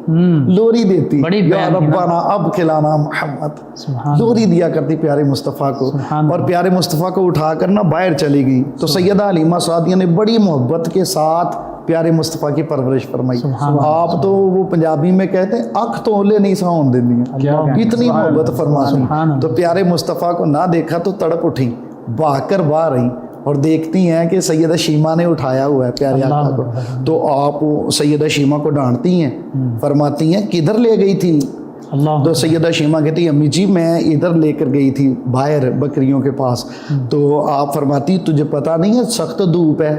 لوری دیتی، یا ربنا اب کھلانا محمد، لوری دیا کرتی پیارے مصطفیٰ کو، اور پیارے مصطفیٰ کو اٹھا کر نہ باہر چلی گئی، تو سیدہ حلیمہ سعدیہ نے بڑی محبت کے ساتھ پیارے مصطفیٰ کی پرورش فرمائی۔ آپ تو وہ پنجابی میں کہتے ہیں اکھ تو اولے نہیں سا ہون دینی ہیں، اتنی محبت فرمائی، تو پیارے مصطفیٰ کو نہ دیکھا تو تڑپ اٹھی، بھاگ کر باہر آئیں اور دیکھتی ہیں کہ سیدہ شیمہ نے اٹھایا ہوا ہے پیارے آقا کو، تو آپ سیدہ شیمہ کو ڈانٹتی ہیں، فرماتی ہیں کدھر لے گئی تھی؟ تو سیدہ شیمہ کہتی امی جی میں ادھر لے کر گئی تھی باہر بکریوں کے پاس، تو آپ فرماتی تجھے پتہ نہیں ہے سخت دھوپ ہے،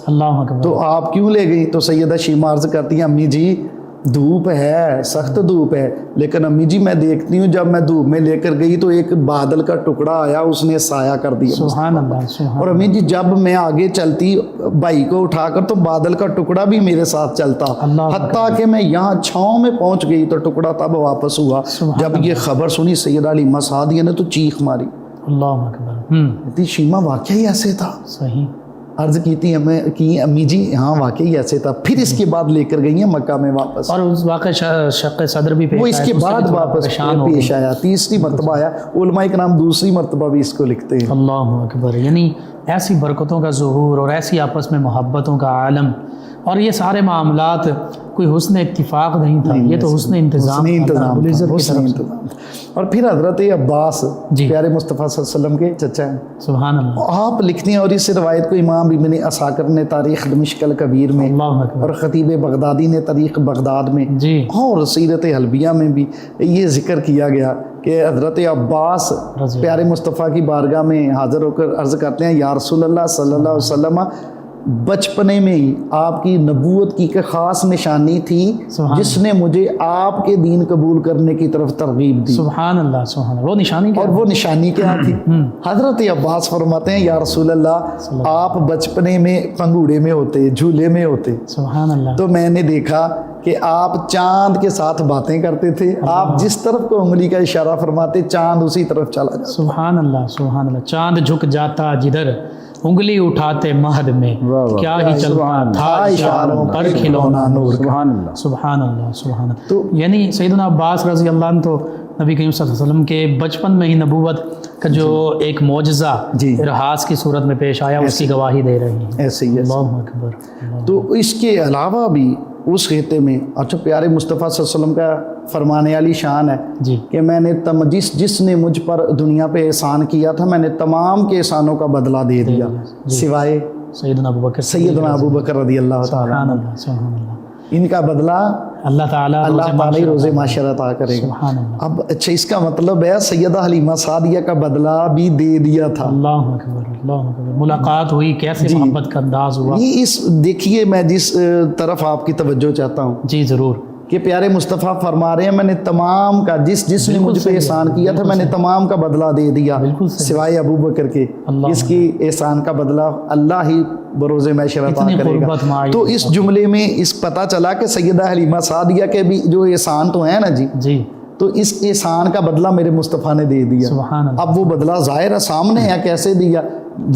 اللہ اکبر، تو آپ کیوں لے گئی؟ تو سیدہ شیمہ عرض کرتی ہیں امی جی دھوپ ہے، سخت دھوپ ہے، لیکن امی جی میں دیکھتی ہوں جب میں دھوپ میں لے کر گئی تو ایک بادل کا ٹکڑا آیا، اس نے سایہ کر دیا۔ سبحان اللہ، سبحان، اور امی جی جب میں آگے چلتی بھائی کو اٹھا کر تو بادل کا ٹکڑا بھی میرے ساتھ چلتا، حتیٰ کہ میں یہاں چھاؤں میں پہنچ گئی تو ٹکڑا تب واپس ہوا۔ جب یہ خبر سنی سیدہ حلیمہ سعدیہ نے تو چیخ ماری، اللہ اکبر، شیمہ واقعی ایسے تھا؟ صحیح، عرض کی تھی امی جی ہاں واقعی ایسے تھا۔ پھر اس کے بعد لے کر گئی ہیں مکہ میں واپس، اور اس واقع شق صدر بھی وہ اس کے بعد واپس پیش آیا، تیسری مرتبہ آیا۔ علماء کرام دوسری مرتبہ بھی اس کو لکھتے ہیں۔ اللہ اکبر، یعنی ایسی برکتوں کا ظہور اور ایسی آپس میں محبتوں کا عالم، اور یہ سارے معاملات کوئی حسن اتفاق نہیں تھا، یہ تو حسن انتظام تھا۔ اور پھر حضرت عباس پیارے مصطفیٰ صلی اللہ علیہ وسلم کے چچا ہیں، سبحان اللہ، آپ لکھتے ہیں، اور اس روایت کو امام ابن عساکر نے تاریخ دمشق الکبیر میں، اور خطیب بغدادی نے تاریخ بغداد میں، اور سیرت حلبیہ میں بھی یہ ذکر کیا گیا کہ حضرت عباس پیارے مصطفیٰ کی بارگاہ میں حاضر ہو کر عرض کرتے ہیں یا رسول اللہ صلی اللہ علیہ وسلم بچپنے میں ہی آپ کی نبوت کی ایک خاص نشانی تھی جس نے مجھے آپ کے دین قبول کرنے کی طرف ترغیب دی۔ سبحان اللہ، سبحان اللہ، وہ نشانی کیا؟ اور وہ نشانی کیا تھی؟ حضرت عباس فرماتے ہیں یا رسول اللہ آپ بچپنے میں پنگوڑے میں ہوتے، جھولے میں ہوتے، سبحان اللہ، تو میں نے دیکھا کہ آپ چاند کے ساتھ باتیں کرتے تھے، آپ جس طرف کو انگلی کا اشارہ فرماتے چاند اسی طرف چلا جاتا۔ سبحان اللہ، سبحان اللہ، چاند جھک جاتا جدھر انگلی اٹھاتے مہد میں کیا ہی چلتا تھا اشاروں پر کھلونا نور کا۔ سبحان اللہ۔ سبحان اللہ سبحان اللہ۔ تو یعنی سیدنا عباس رضی اللہ عنہ تو نبی کریم صلی اللہ علیہ وسلم کے بچپن میں ہی نبوت کا جو ایک معجزہ ارہاس کی صورت میں پیش آیا اس کی گواہی دے رہے ہیں۔ ایسے ہی اللہ اکبر۔ تو اس کے علاوہ بھی اس خطے میں اچھا پیارے مصطفیٰ صلی اللہ علیہ وسلم کا فرمانے والی شان ہے جی کہ میں نے جس نے مجھ پر دنیا پہ احسان کیا تھا میں نے تمام کے احسانوں کا بدلہ دے دیا سوائے سیدنا ابوبکر سیدنا ابو بکر رضی اللہ تعالیٰ سبحان اللہ سبحان اللہ۔ ان کا بدلہ اللہ تعالیٰ روز معاشر عطا کرے گا۔ سبحان اللہ۔ اب اچھا اس کا مطلب ہے سیدہ حلیمہ سعدیہ کا بدلہ بھی دے دیا تھا۔ اللہ اکبر اللہ اکبر۔ ملاقات ہوئی، کیسے محبت کا انداز ہوا۔ یہ اس دیکھیے میں جس طرف آپ کی توجہ چاہتا ہوں جی ضرور کہ پیارے مصطفیٰ فرما رہے ہیں میں نے تمام کا جس نے مجھ پہ احسان کیا تھا میں نے تمام کا بدلہ دے دیا سوائے ابو بکر کے۔ اس کی احسان کا بدلہ اللہ ہی بروز محشر عطا کرے گا۔ تو اس جملے میں اس پتہ چلا کہ سیدہ حلیمہ سعدیہ کے بھی جو احسان تو ہیں نا جی تو اس احسان کا بدلہ میرے مصطفیٰ نے دے دیا۔ سبحان اللہ۔ اب وہ بدلہ ظاہر ہے سامنے ہے کیسے دیا،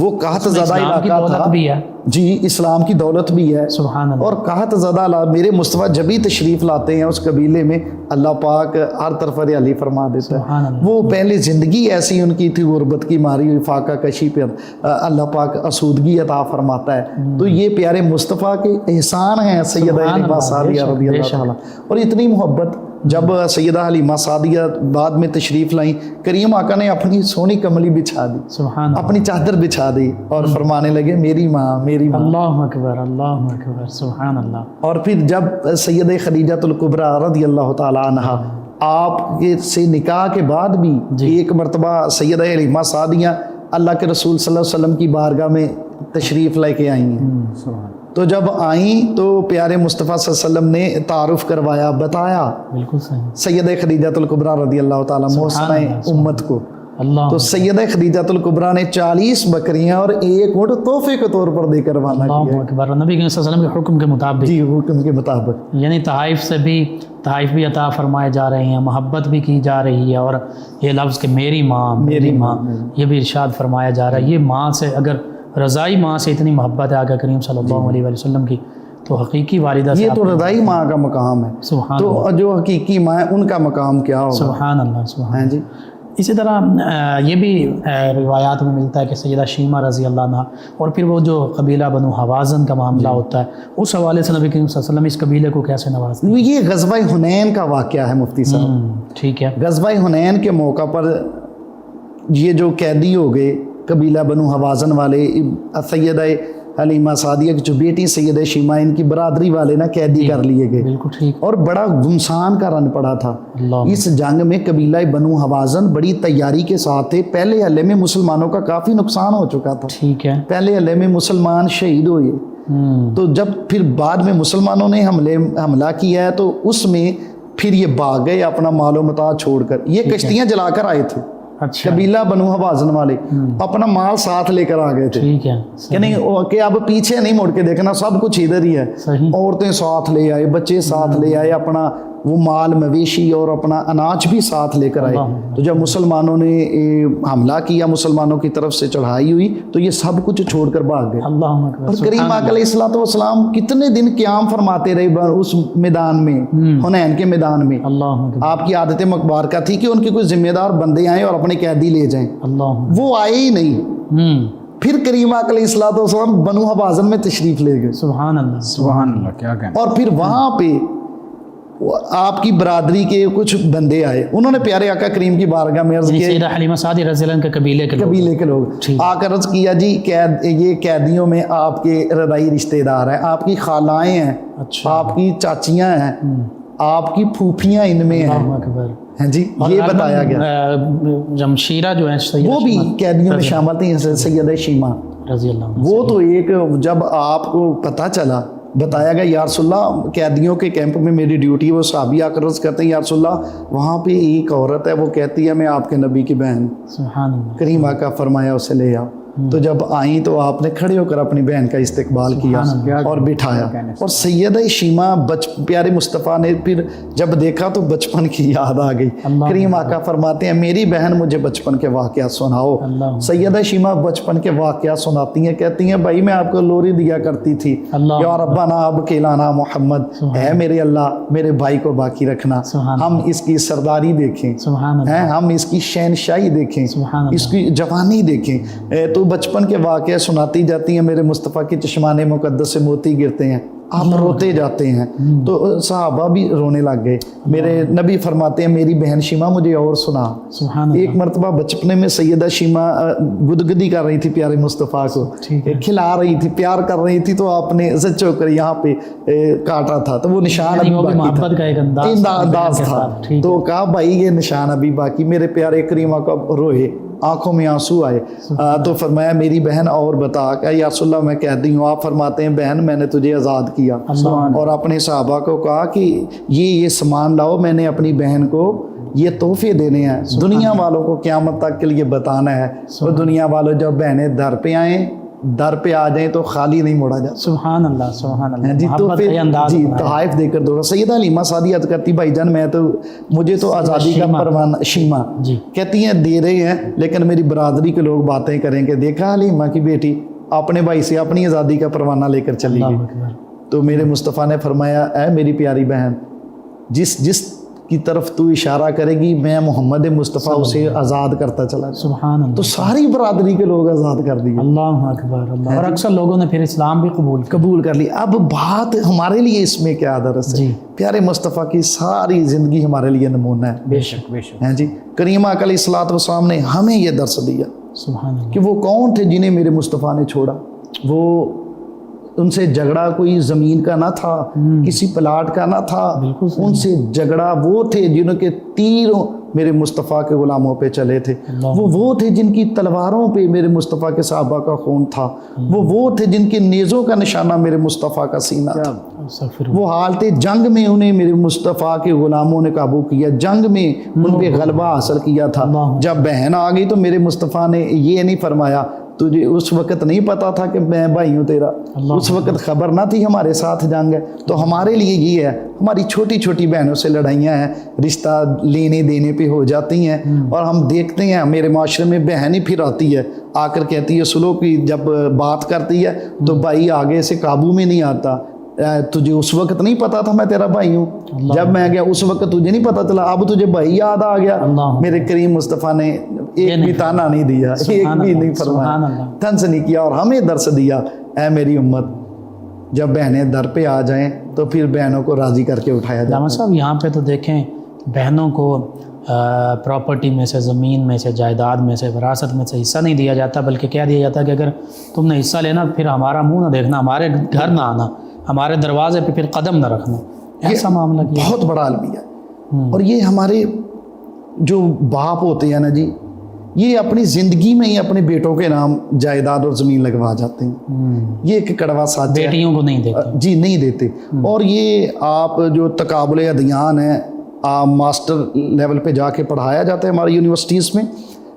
وہ قحط زدہ علاقہ تھا بھی ہے جی، اسلام کی دولت بھی ہے سبحان اللہ۔ اور قحط زدہ میرے مصطفیٰ جب ہی تشریف لاتے ہیں اس قبیلے میں اللہ پاک ہر طرف ہریالی فرما دیتا ہے۔ وہ پہلے زندگی ایسی ان کی تھی غربت کی ماری ہوئی، فاقہ کشی پہ اللہ پاک آسودگی عطا فرماتا ہے۔ تو یہ پیارے مصطفیٰ کے احسان ہیں سیدہ حلیمہ سعدیہ رضی اللہ تعالیٰ۔ اور اتنی محبت جب سیدہ حلیمہ سعدیہ بعد میں تشریف لائیں کریم آقا نے اپنی سونی کملی بچھا دی، سبحان اپنی چادر بچھا دی اور فرمانے لگے میری ماں میری ماں۔ اللہ اکبر اللہ اکبر سبحان اللہ۔ اور پھر جب سیدہ خدیجہ الکبریٰ رضی اللہ تعالیٰ عنہا آپ کے سے نکاح کے بعد بھی ایک مرتبہ سیدہ حلیمہ سعدیہ اللہ کے رسول صلی اللہ علیہ وسلم کی بارگاہ میں تشریف لے کے آئی ہیں۔ تو جب آئیں تو پیارے مصطفیٰ صلی اللہ علیہ وسلم نے تعارف کروایا، بتایا بالکل صحیح سیدہ خدیجہ الکبریٰ رضی اللہ تعالیٰ محسنہ امت کو۔ اللہ تو سیدہ خدیجہ الکبریٰ نے 40 بکریاں اور 1 اونٹ تحفے کے طور پر دے کر روانہ کیا۔ اللہ اکبر۔ نبی صلی اللہ علیہ وسلم کے حکم کے مطابق جی حکم کے مطابق، یعنی تحائف بھی عطا فرمائے جا رہے ہیں، محبت بھی کی جا رہی ہے، اور یہ لفظ کہ میری ماں میری ماں یہ بھی ارشاد فرمایا جا رہا ہے۔ یہ ماں سے اگر رضائی ماں سے اتنی محبت ہے آقا کریم صلی اللہ علیہ وسلم کی تو حقیقی والدہ سے یہ تو رضائی ماں کا مقام ہے۔ سبحان تو جو حقیقی ماں ہے ان کا مقام کیا ہوگا؟ سبحان اللہ سبحان ہیں جی۔ اسی طرح یہ بھی روایات میں ملتا ہے کہ سیدہ شیمہ رضی اللہ عنہ اور پھر وہ جو قبیلہ بنو حوازن کا معاملہ ہوتا ہے اس حوالے سے نبی کریم صلی اللہ علیہ وسلم اس قبیلے کو کیسے نوازتے ہیں؟ یہ غزوہ حنین کا واقعہ ہے مفتی صاحب۔ ٹھیک ہے۔ غزوہ حنین کے موقع پر یہ جو قیدی ہو گئے قبیلہ بنو حوازن والے، سیدہ حلیمہ سعدیہ کی جو بیٹی سیدہ شیمہ ان کی برادری والے نا قیدی کر لیے گئے، بالکل ٹھیک۔ اور بڑا گمسان کا رن پڑا تھا۔ اللہ اس جنگ میں قبیلہ بنو حوازن بڑی تیاری کے ساتھ تھے۔ پہلے حملے میں مسلمانوں کا کافی نقصان ہو چکا تھا، ٹھیک ہے۔ پہلے حملے میں مسلمان شہید ہوئے۔ تو جب پھر بعد میں مسلمانوں نے حملہ کیا ہے تو اس میں پھر یہ بھاگ گئے اپنا مال و متاع چھوڑ کر۔ یہ کشتیاں جلا کر آئے تھے، اچھا قبیلہ بنو حوازن والے اپنا مال ساتھ لے کر آ گئے تھے ٹھیک ہے کہ نہیں کہ اب پیچھے نہیں مڑ کے دیکھنا، سب کچھ ادھر ہی ہے۔ صحیح۔ عورتیں ساتھ لے آئے، بچے ساتھ لے آئے، اپنا وہ مال مویشی اور اپنا اناج بھی ساتھ لے کر آئے۔ تو جب مسلمانوں نے حملہ کیا، مسلمانوں کی طرف سے چڑھائی ہوئی تو یہ سب کچھ چھوڑ کر بھاگ گئے۔ اللہ اکبر۔ اور کریم آقا علیہ الصلوۃ والسلام کتنے دن قیام فرماتے رہے اس میدان میں، حنین کے میدان میں۔ اللہ اکبر۔ آپ کی عادت مبارکہ تھی کہ ان کے کوئی ذمہ دار بندے آئیں اور اپنے قیدی لے جائیں، اللہ وہ آئے ہی نہیں۔ پھر کریم آقا علیہ الصلوۃ والسلام بنو حوازن میں تشریف لے گئے، سبحان اللہ سبحان اللہ، کیا کہنا۔ اور پھر وہاں پہ آپ کی برادری کے کچھ بندے آئے، انہوں نے پیارے آقا کریم کی بارگاہ میں عرض کیا، سیدہ حلیمہ سعدیہ رضی اللہ عنہ کے قبیلے کے لوگ آ کر عرض کیا جی یہ قیدیوں میں آپ کے رضائی رشتہ دار ہیں، آپ کی خالائیں ہیں، آپ کی چاچیاں ہیں، آپ کی پھوپھیاں ان میں ہیں۔ ہیں جی، یہ بتایا گیا۔ جمشیرہ جو ہیں وہ بھی قیدیوں میں شامل تھیں، سیدہ شیمہ رضی اللہ عنہ۔ وہ تو ایک جب آپ کو پتہ چلا، بتایا گیا یا رسول اللہ قیدیوں کے کیمپ میں میری ڈیوٹی، وہ صحابی آ کر عرض کرتے ہیں یا رسول اللہ وہاں پہ ایک عورت ہے وہ کہتی ہے میں آپ کے نبی کی بہن، سبحان اللہ۔ کریم آقا فرمایا اسے لے آؤ۔ تو جب آئیں تو آپ نے کھڑے ہو کر اپنی بہن کا استقبال کیا اور بٹھایا، اور سیدہ شیمہ پیارے مصطفیٰ نے پھر جب دیکھا تو بچپن کی یاد آ گئی۔ کریم آقا فرماتے ہیں میری بہن مجھے بچپن کے واقعات سناؤ۔ سیدہ شیمہ بچپن کے واقعات سناتی ہیں، کہتی ہیں بھائی میں آپ کو لوری دیا کرتی تھی، یا ربنا اب کلانا محمد، اے میرے اللہ میرے بھائی کو باقی رکھنا، ہم اس کی سرداری دیکھیں، ہم اس کی شہنشاہی دیکھیں، اس کی جوانی دیکھیں۔ تو بچپن کے واقعے سناتی جاتی ہیں، میرے مصطفیٰ کے چشمان مقدس سے موتی گرتے ہیں، آپ روتے جاتے ہیں، تو صحابہ بھی رونے لگ گئے۔ میرے نبی فرماتے ہیں میری بہن شیمہ مجھے اور سنا۔ ایک مرتبہ بچپنے میں سیدہ شیمہ گدگدی کر رہی تھی پیارے مصطفیٰ کو، کھلا رہی تھی، پیار کر رہی تھی، تو آپ نے سچو کر یہاں پہ کاٹا تھا، تو وہ نشان ابھی باقی تھا، انداز تھا، تو کہا بھائی یہ نشان ابھی باقی۔ میرے پیارے کریم آقا روئے، آنکھوں میں آنسو آئے، تو فرمایا میری بہن اور بتا، کہ یا رسول اللہ میں کہتی ہوں۔ آپ فرماتے ہیں بہن میں نے تجھے آزاد کیا، اور اپنے صحابہ کو کہا کہ یہ سامان لاؤ، میں نے اپنی بہن کو یہ تحفے دینے ہیں، دنیا والوں کو قیامت تک کے لیے بتانا ہے۔ وہ دنیا والوں جب بہنیں در پہ آئیں، در پہ آ جائیں تو خالی نہیں موڑا جاتا۔ سبحان اللہ سبحان اللہ، جی تو جی تحائف دے کر دو۔ سیدہ حلیمہ سعدیہ عرض کرتی بھائی جان میں تو مجھے تو آزادی کا پروانہ، شیمہ کہتی ہیں دے رہے ہیں لیکن میری برادری کے لوگ باتیں کریں کہ دیکھا حلیمہ کی بیٹی اپنے بھائی سے اپنی آزادی کا پروانہ لے کر چلی گئی۔ تو میرے مصطفیٰ نے فرمایا اے میری پیاری بہن، جس کی طرف تو اشارہ کرے گی میں محمد مصطفیٰ اسے آزاد کرتا چلا جائے۔ سبحان اللہ، تو ساری برادری کے لوگ آزاد کر دیے۔ اللہ اکبر اللہ، اور اکثر لوگوں نے پھر اسلام بھی قبول کر لی۔ اب بات ہمارے لیے اس میں کیا درس ہے؟ پیارے مصطفیٰ کی ساری زندگی ہمارے لیے نمونہ ہے۔ بے شک بے شک، جی کریم آقا علیہ الصلوۃ والسلام نے ہمیں یہ درس دیا سبحان اللہ، کہ وہ کون تھے جنہیں میرے مصطفیٰ نے چھوڑا۔ وہ ان سے جھگڑا کوئی زمین کا نہ تھا، کسی پلاٹ کا نہ تھا، ان سے جھگڑا وہ تھے جنہوں کے تیروں میرے مصطفیٰ کے غلاموں پہ چلے تھے، وہ تھے جن کی تلواروں پہ میرے مصطفیٰ کے صحابہ کا خون تھا، وہ تھے جن کے نیزوں کا نشانہ میرے مصطفیٰ کا سینہ تھا۔ وہ حالت جنگ میں انہیں میرے مصطفیٰ کے غلاموں نے قابو کیا، جنگ میں ان پہ غلبہ حاصل کیا تھا۔ جب بہن آ گئی تو میرے مصطفیٰ نے یہ نہیں فرمایا تجھے اس وقت نہیں پتا تھا کہ میں بھائی ہوں تیرا، اس وقت خبر نہ تھی ہمارے ساتھ جنگ ہے۔ تو ہمارے لیے یہ ہے، ہماری چھوٹی چھوٹی بہنوں سے لڑائیاں ہیں، رشتہ لینے دینے پہ ہو جاتی ہیں، اور ہم دیکھتے ہیں میرے معاشرے میں بہن ہی پھر آتی ہے، آ کر کہتی ہے سلو کی جب بات کرتی ہے تو بھائی آگے سے قابو میں نہیں آتا، تجھے اس وقت نہیں پتا تھا میں تیرا بھائی ہوں، جب میں گیا اس وقت تجھے نہیں پتا چلا، اب تجھے بھائی یاد آ گیا۔ میرے کریم مصطفیٰ نے ایک بھی تانا نہیں دیا، ایک بھی نہیں فرمایا، طنز نہیں کیا، اور ہمیں درس دیا اے میری امت جب بہنیں در پہ آ جائیں تو پھر بہنوں کو راضی کر کے اٹھایا جائے۔ صاحب یہاں پہ تو دیکھیں بہنوں کو پراپرٹی میں سے، زمین میں سے، جائیداد میں سے، وراثت میں سے حصہ نہیں دیا جاتا، بلکہ کیا دیا جاتا ہے کہ اگر تم نے حصہ لینا پھر ہمارا منہ نہ دیکھنا، ہمارے گھر نہ آنا، ہمارے دروازے پہ پھر قدم نہ رکھنا۔ ایسا معاملہ کیا بہت بڑا المیہ، اور یہ ہمارے جو باپ ہوتے ہیں نا جی، یہ اپنی زندگی میں ہی اپنے بیٹوں کے نام جائیداد اور زمین لگوا جاتے ہیں۔ یہ ایک کڑوا سچ ہے، بیٹیوں کو نہیں دیتے جی، نہیں دیتے۔ اور یہ آپ جو تقابل ادیان ہے، ماسٹر لیول پہ جا کے پڑھایا جاتا ہے ہماری یونیورسٹیز میں،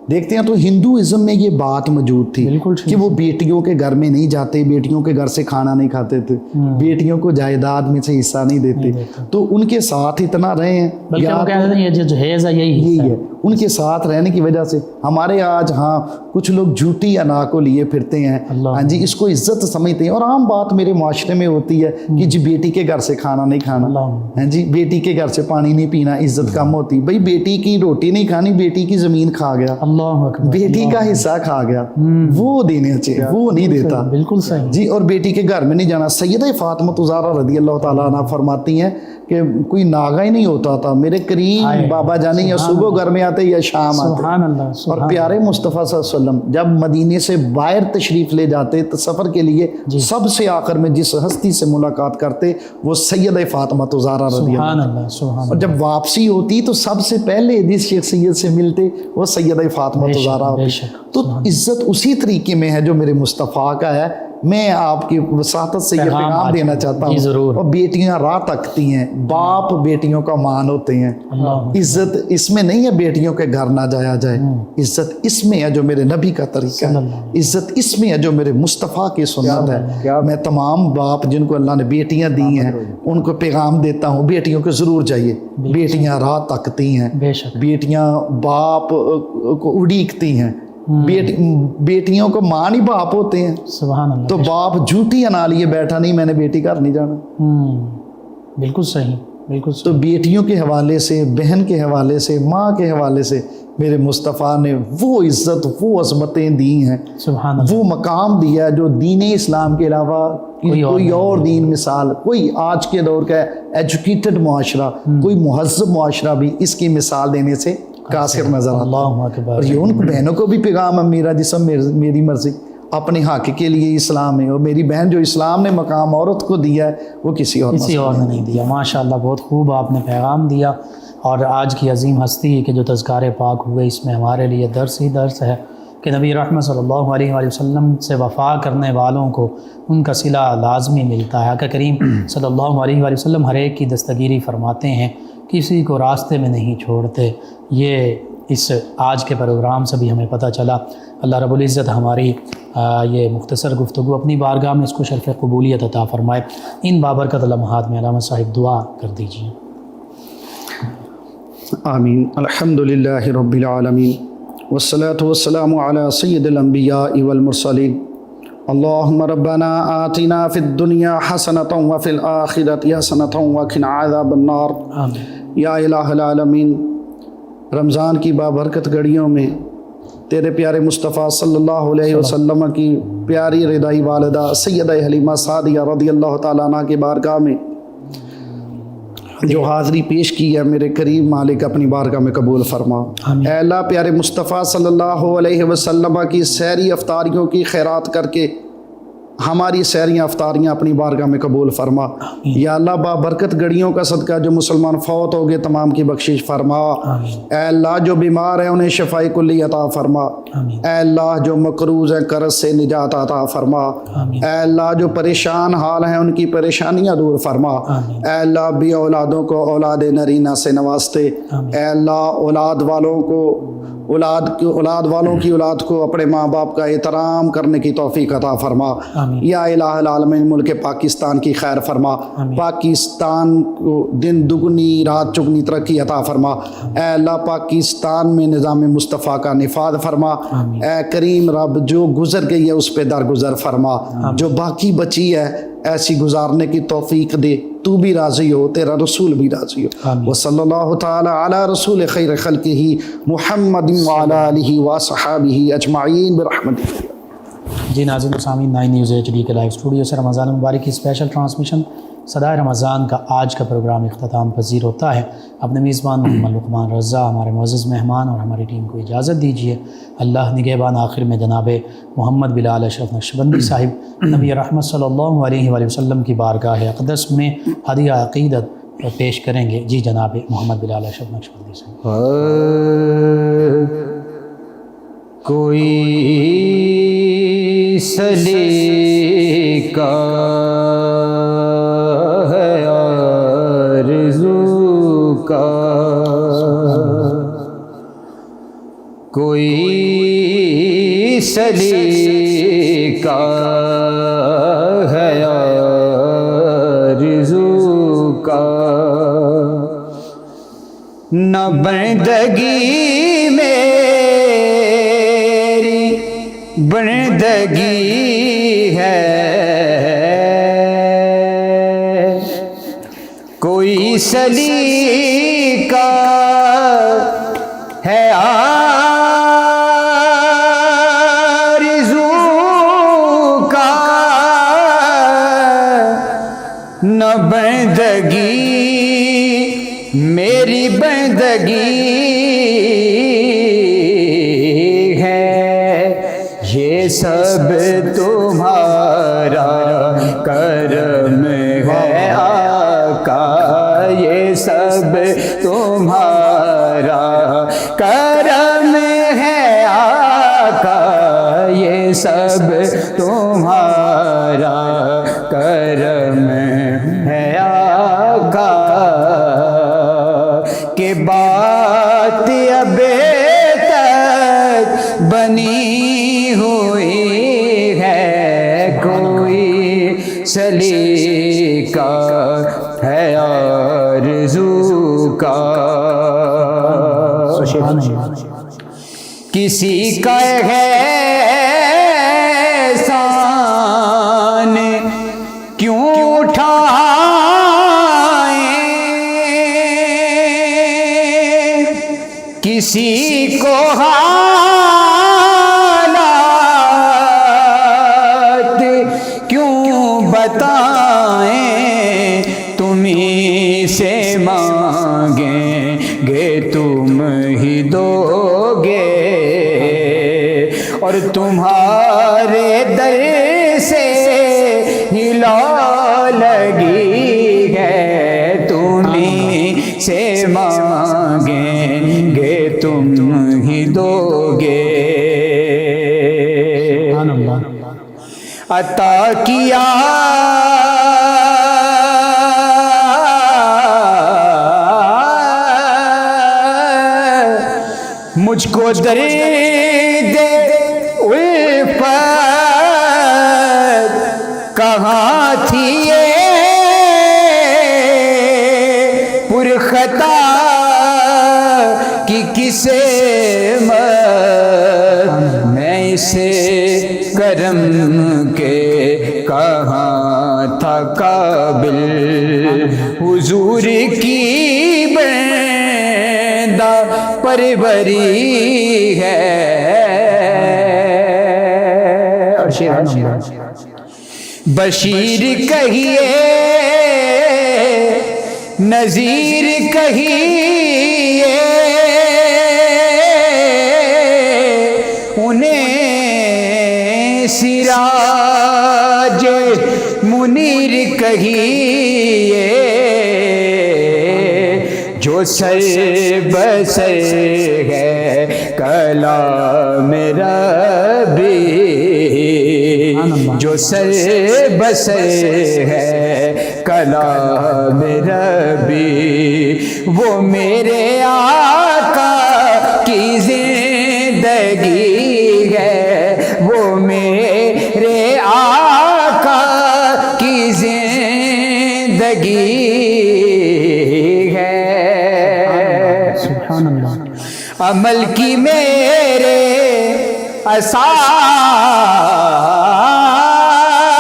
دیکھتے ہیں تو ہندوازم میں یہ بات موجود تھی کہ وہ بیٹیوں کے گھر میں نہیں جاتے، بیٹیوں کے گھر سے کھانا نہیں کھاتے تھے، بیٹیوں کو جائیداد میں سے حصہ نہیں دیتے، تو ان کے ساتھ اتنا رہے ہیں، بلکہ وہ کہتے ہیں یہ جو جہیز ہے یہی ہے۔ ان کے ساتھ رہنے کی وجہ سے ہمارے آج کچھ لوگ جھوٹی انا کو لیے پھرتے ہیں، جی اس کو عزت سمجھتے ہیں، اور عام بات میرے معاشرے میں ہوتی ہے کہ جی بیٹی کے گھر سے کھانا نہیں کھانا، جی بیٹی کے گھر سے پانی نہیں پینا، عزت کم ہوتی۔ بھائی بیٹی کی روٹی نہیں کھانی، بیٹی کی زمین کھا گیا، بیٹی کا حصہ کھا گیا، وہ دینے چاہیے، وہ نہیں دیتا، بالکل صحیح جی۔ اور بیٹی کے گھر میں نہیں جانا۔ سیدہ فاطمہ الزہرا رضی اللہ تعالیٰ عنہ فرماتی ہیں کہ کوئی ناغہ ہی نہیں ہوتا تھا، میرے کریم بابا جانے یا صبح گھر میں آتے یا شام آتے، اور پیارے مصطفیٰ صلی اللہ علیہ وسلم جب مدینے سے باہر تشریف لے جاتے تو سفر کے لیے سب سے آخر میں جس ہستی سے ملاقات کرتے وہ سیدہ فاطمہ الزہرا رضی اللہ عنہ، اور جب واپسی ہوتی تو سب سے پہلے جس شخصیت سے ملتے وہ سیدہ فاطمہ الزہرا ہوتی۔ تو عزت اسی طریقے میں ہے جو میرے مصطفیٰ کا ہے، میں آپ کی وساطت سے یہ پیغام پیغام آج دینا چاہتا جی ہوں، ضرور۔ اور بیٹیاں راہ تکتی ہیں، باپ بیٹیوں کا مان ہوتے ہیں، عزت اس میں نہیں ہے بیٹیوں کے گھر نہ جایا جائے، عزت اس میں ہے جو میرے نبی کا طریقہ ہے، عزت اس میں ہے جو میرے مصطفیٰ کی سنت ہے۔ میں تمام باپ جن کو اللہ نے بیٹیاں دی ہیں ان کو پیغام دیتا ہوں، بیٹیوں کو ضرور چاہیے، بیٹیاں راہ تکتی ہیں، بے شک، بیٹیاں باپ کو اڑیکتی ہیں، بیٹیوں کو ماں ہی باپ ہوتے ہیں، سبحان اللہ، تو باپ جھوٹیاں نہ لیے بیٹھا نہیں میں نے بیٹی گھر نہیں جانا۔ بالکل صحیح، بالکل تو بیٹیوں کے حوالے سے، بہن کے حوالے سے، ماں کے حوالے سے میرے مصطفیٰ نے وہ عزت، وہ عظمتیں دی ہیں، سبحان اللہ، وہ مقام دیا جو دین اسلام کے علاوہ کوئی اور دین مثال، کوئی آج کے دور کا ایجوکیٹڈ معاشرہ، کوئی مہذب معاشرہ بھی اس کی مثال دینے سے قاصر نظر آتا ہے۔ اللہ اکبر، اور یہ ان بہنوں کو بھی پیغام ہے، میرا جسم میری مرضی، اپنے حق کے لیے اسلام ہے، اور میری بہن جو اسلام نے مقام عورت کو دیا ہے وہ کسی اور نے نہیں دیا۔ ماشاءاللہ، بہت خوب آپ نے پیغام دیا، اور آج کی عظیم ہستی کہ جو تذکار پاک ہوئے اس میں ہمارے لیے درس ہی درس ہے کہ نبی رحمت صلی اللہ علیہ وآلہ وسلم سے وفا کرنے والوں کو ان کا صلہ لازمی ملتا ہے۔ آقا کریم صلی اللہ علیہ وآلہ وسلم ہر ایک کی دستگیری فرماتے ہیں، کسی کو راستے میں نہیں چھوڑتے۔ یہ اس آج کے پروگرام سے بھی ہمیں پتہ چلا۔ اللہ رب العزت ہماری یہ مختصر گفتگو اپنی بارگاہ میں اس کو شرف قبولیت عطا فرمائے۔ ان بابرکت لمحات میں علامہ صاحب دعا کر دیجیے۔ آمین۔ الحمدللہ رب العالمین والصلاة والسلام علی سید الانبیاء والمرسلین۔ اللہم ربنا آتنا فی الدنیا حسنۃ وفی الآخرۃ حسنۃ وقنا عذاب النار۔ آمین۔ یا الہ العالمین، رمضان کی بابرکت گھڑیوں میں تیرے پیارے مصطفیٰ صلی اللہ علیہ وسلم کی پیاری رضائی والدہ سیدہ حلیمہ سعدیہ رضی اللہ تعالیٰ عنہ کی بارگاہ میں جو حاضری پیش کی ہے، میرے کریم مالک اپنی بارگاہ میں قبول فرما۔ اے اللہ، پیارے مصطفیٰ صلی اللہ علیہ وسلم کی سحری افطاریوں کی خیرات کر کے ہماری سحریاں افطاریاں اپنی بارگاہ میں قبول فرما۔ یا اللہ، بابرکت گھڑیوں کا صدقہ جو مسلمان فوت ہو گئے تمام کی بخشش فرما۔ اے اللہ، جو بیمار ہیں انہیں شفاء کلی عطا فرما۔ اے اللہ، جو مقروض ہیں قرض سے نجات عطا فرما۔ اے اللہ، جو پریشان حال ہیں ان کی پریشانیاں دور فرما۔ اے اللہ، بھی اولادوں کو اولاد نرینہ سے نوازتے۔ اے اللہ، اولاد والوں کی اولاد کو اپنے ماں باپ کا احترام کرنے کی توفیق عطا فرما۔ یا الہ العالمین، ملک پاکستان کی خیر فرما، پاکستان کو دن دگنی رات چگنی ترقی عطا فرما۔ اے اللہ، پاکستان میں نظام مصطفیٰ کا نفاذ فرما۔ اے کریم رب، جو گزر گئی ہے اس پہ درگزر فرما، جو باقی بچی ہے ایسی گزارنے کی توفیق دے، تو بھی راضی ہو، تیرا رسول بھی راضی ہو۔ وصلی اللہ تعالی علی رسول خیر خلقہ محمد وعلی آلہ وصحابہ اجمعین برحمتہ۔ جی ناظرین و سامعین، 9 نیوز HD کے لائیو اسٹوڈیو سے رمضان مبارک کی اسپیشل ٹرانسمیشن صدائے رمضان کا آج کا پروگرام اختتام پذیر ہوتا ہے۔ اپنے میزبان محمد لقمان رضا، ہمارے معزز مہمان اور ہماری ٹیم کو اجازت دیجیے۔ اللہ نگہبان۔ آخر میں جناب محمد بلال اشرف نقشبندی صاحب نبی رحمت صلی اللہ علیہ وآلہ وسلم کی بارگاہ اقدس میں ہدیہ عقیدت پیش کریں گے۔ جی جناب محمد بلال اشرف نقشبندی صاحب۔ کوئی سلیقہ ہے آرزو کا، کوئی سلیقہ ہے آرزو کا، نہ بندگی میری بندگی ہے، کوئی سلیقہ ہے آرزو کا، نہ بندگی میری بندگی ہے، یہ سب تمہارا کرم ہے آقا، یہ سب تمہارا کرم ہے آقا، یہ سب تمہارا کرم ہے آقا کہ بات اب تک بنی ہوئی ہے، کوئی سلیقہ ہے آرزو کا، کسی کا ہے احسان کیوں اٹھائیں، کسی کو حالات کیوں بتائیں، تمہیں سے مانگیں گے تم ہی دو گے، اور تمہارے در سے ہی لو لگی ہے، تمہیں سے مانگیں گے تم ہی دو گے، عطا کیا مجھ کو درد الفت کہاں تھی یہ پرخطا کی کسے میں اسے کرم کے کہاں تھا قابل، حضور کی بندہ پروری ہے، بشیر کہیے نذیر کہیے، انہیں سراج منیر کہیے، جو سر بسر ہے کلام ربی، جو سر بسر ہے کلام ربی، وہ میرے آقا کی زندگی ہے، وہ میرے آقا کی زندگی ہے، عمل کی میرے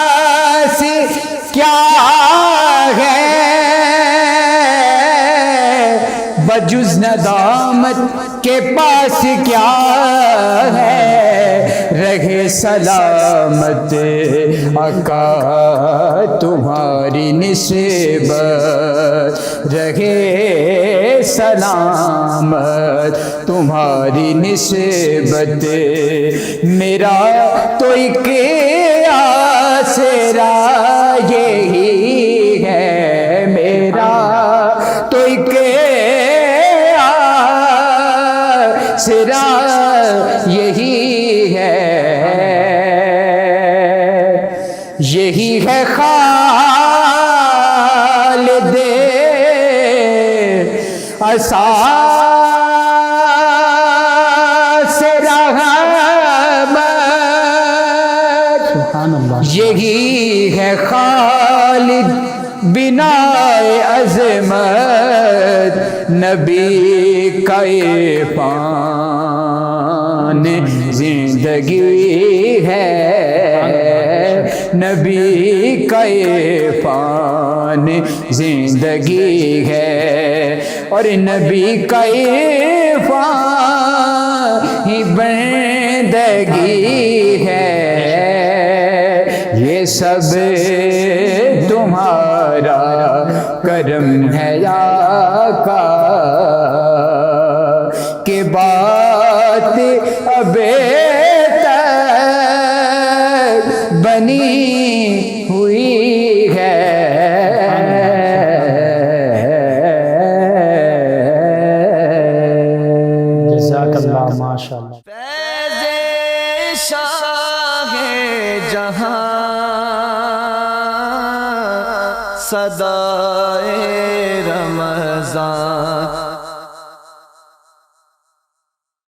اساس کیا ہے، بجز ندامت کے پاس کیا ہے، رہے سلامت آقا تمہاری نسبت، رہے سلامت تمہاری نسبت، میرا تو ایک آسرا یہی ہے، میرا تو ایک آسرا یہی ہے، یہی ہے خالد اساس رحمت، یہی ہے خالد بنا عظمت، نبی کا عرفان زندگی ہے، نبی کا عرفان زندگی ہے، اور نبی کا عرفان ہی بندگی ہے، یہ سب تمہارا کرم ہے آقا کہ بات اب تک بنی ہوئی ہے، جزاک اللہ ماشاء اللہ۔ فیض شاہ جہاں صدائے رمضان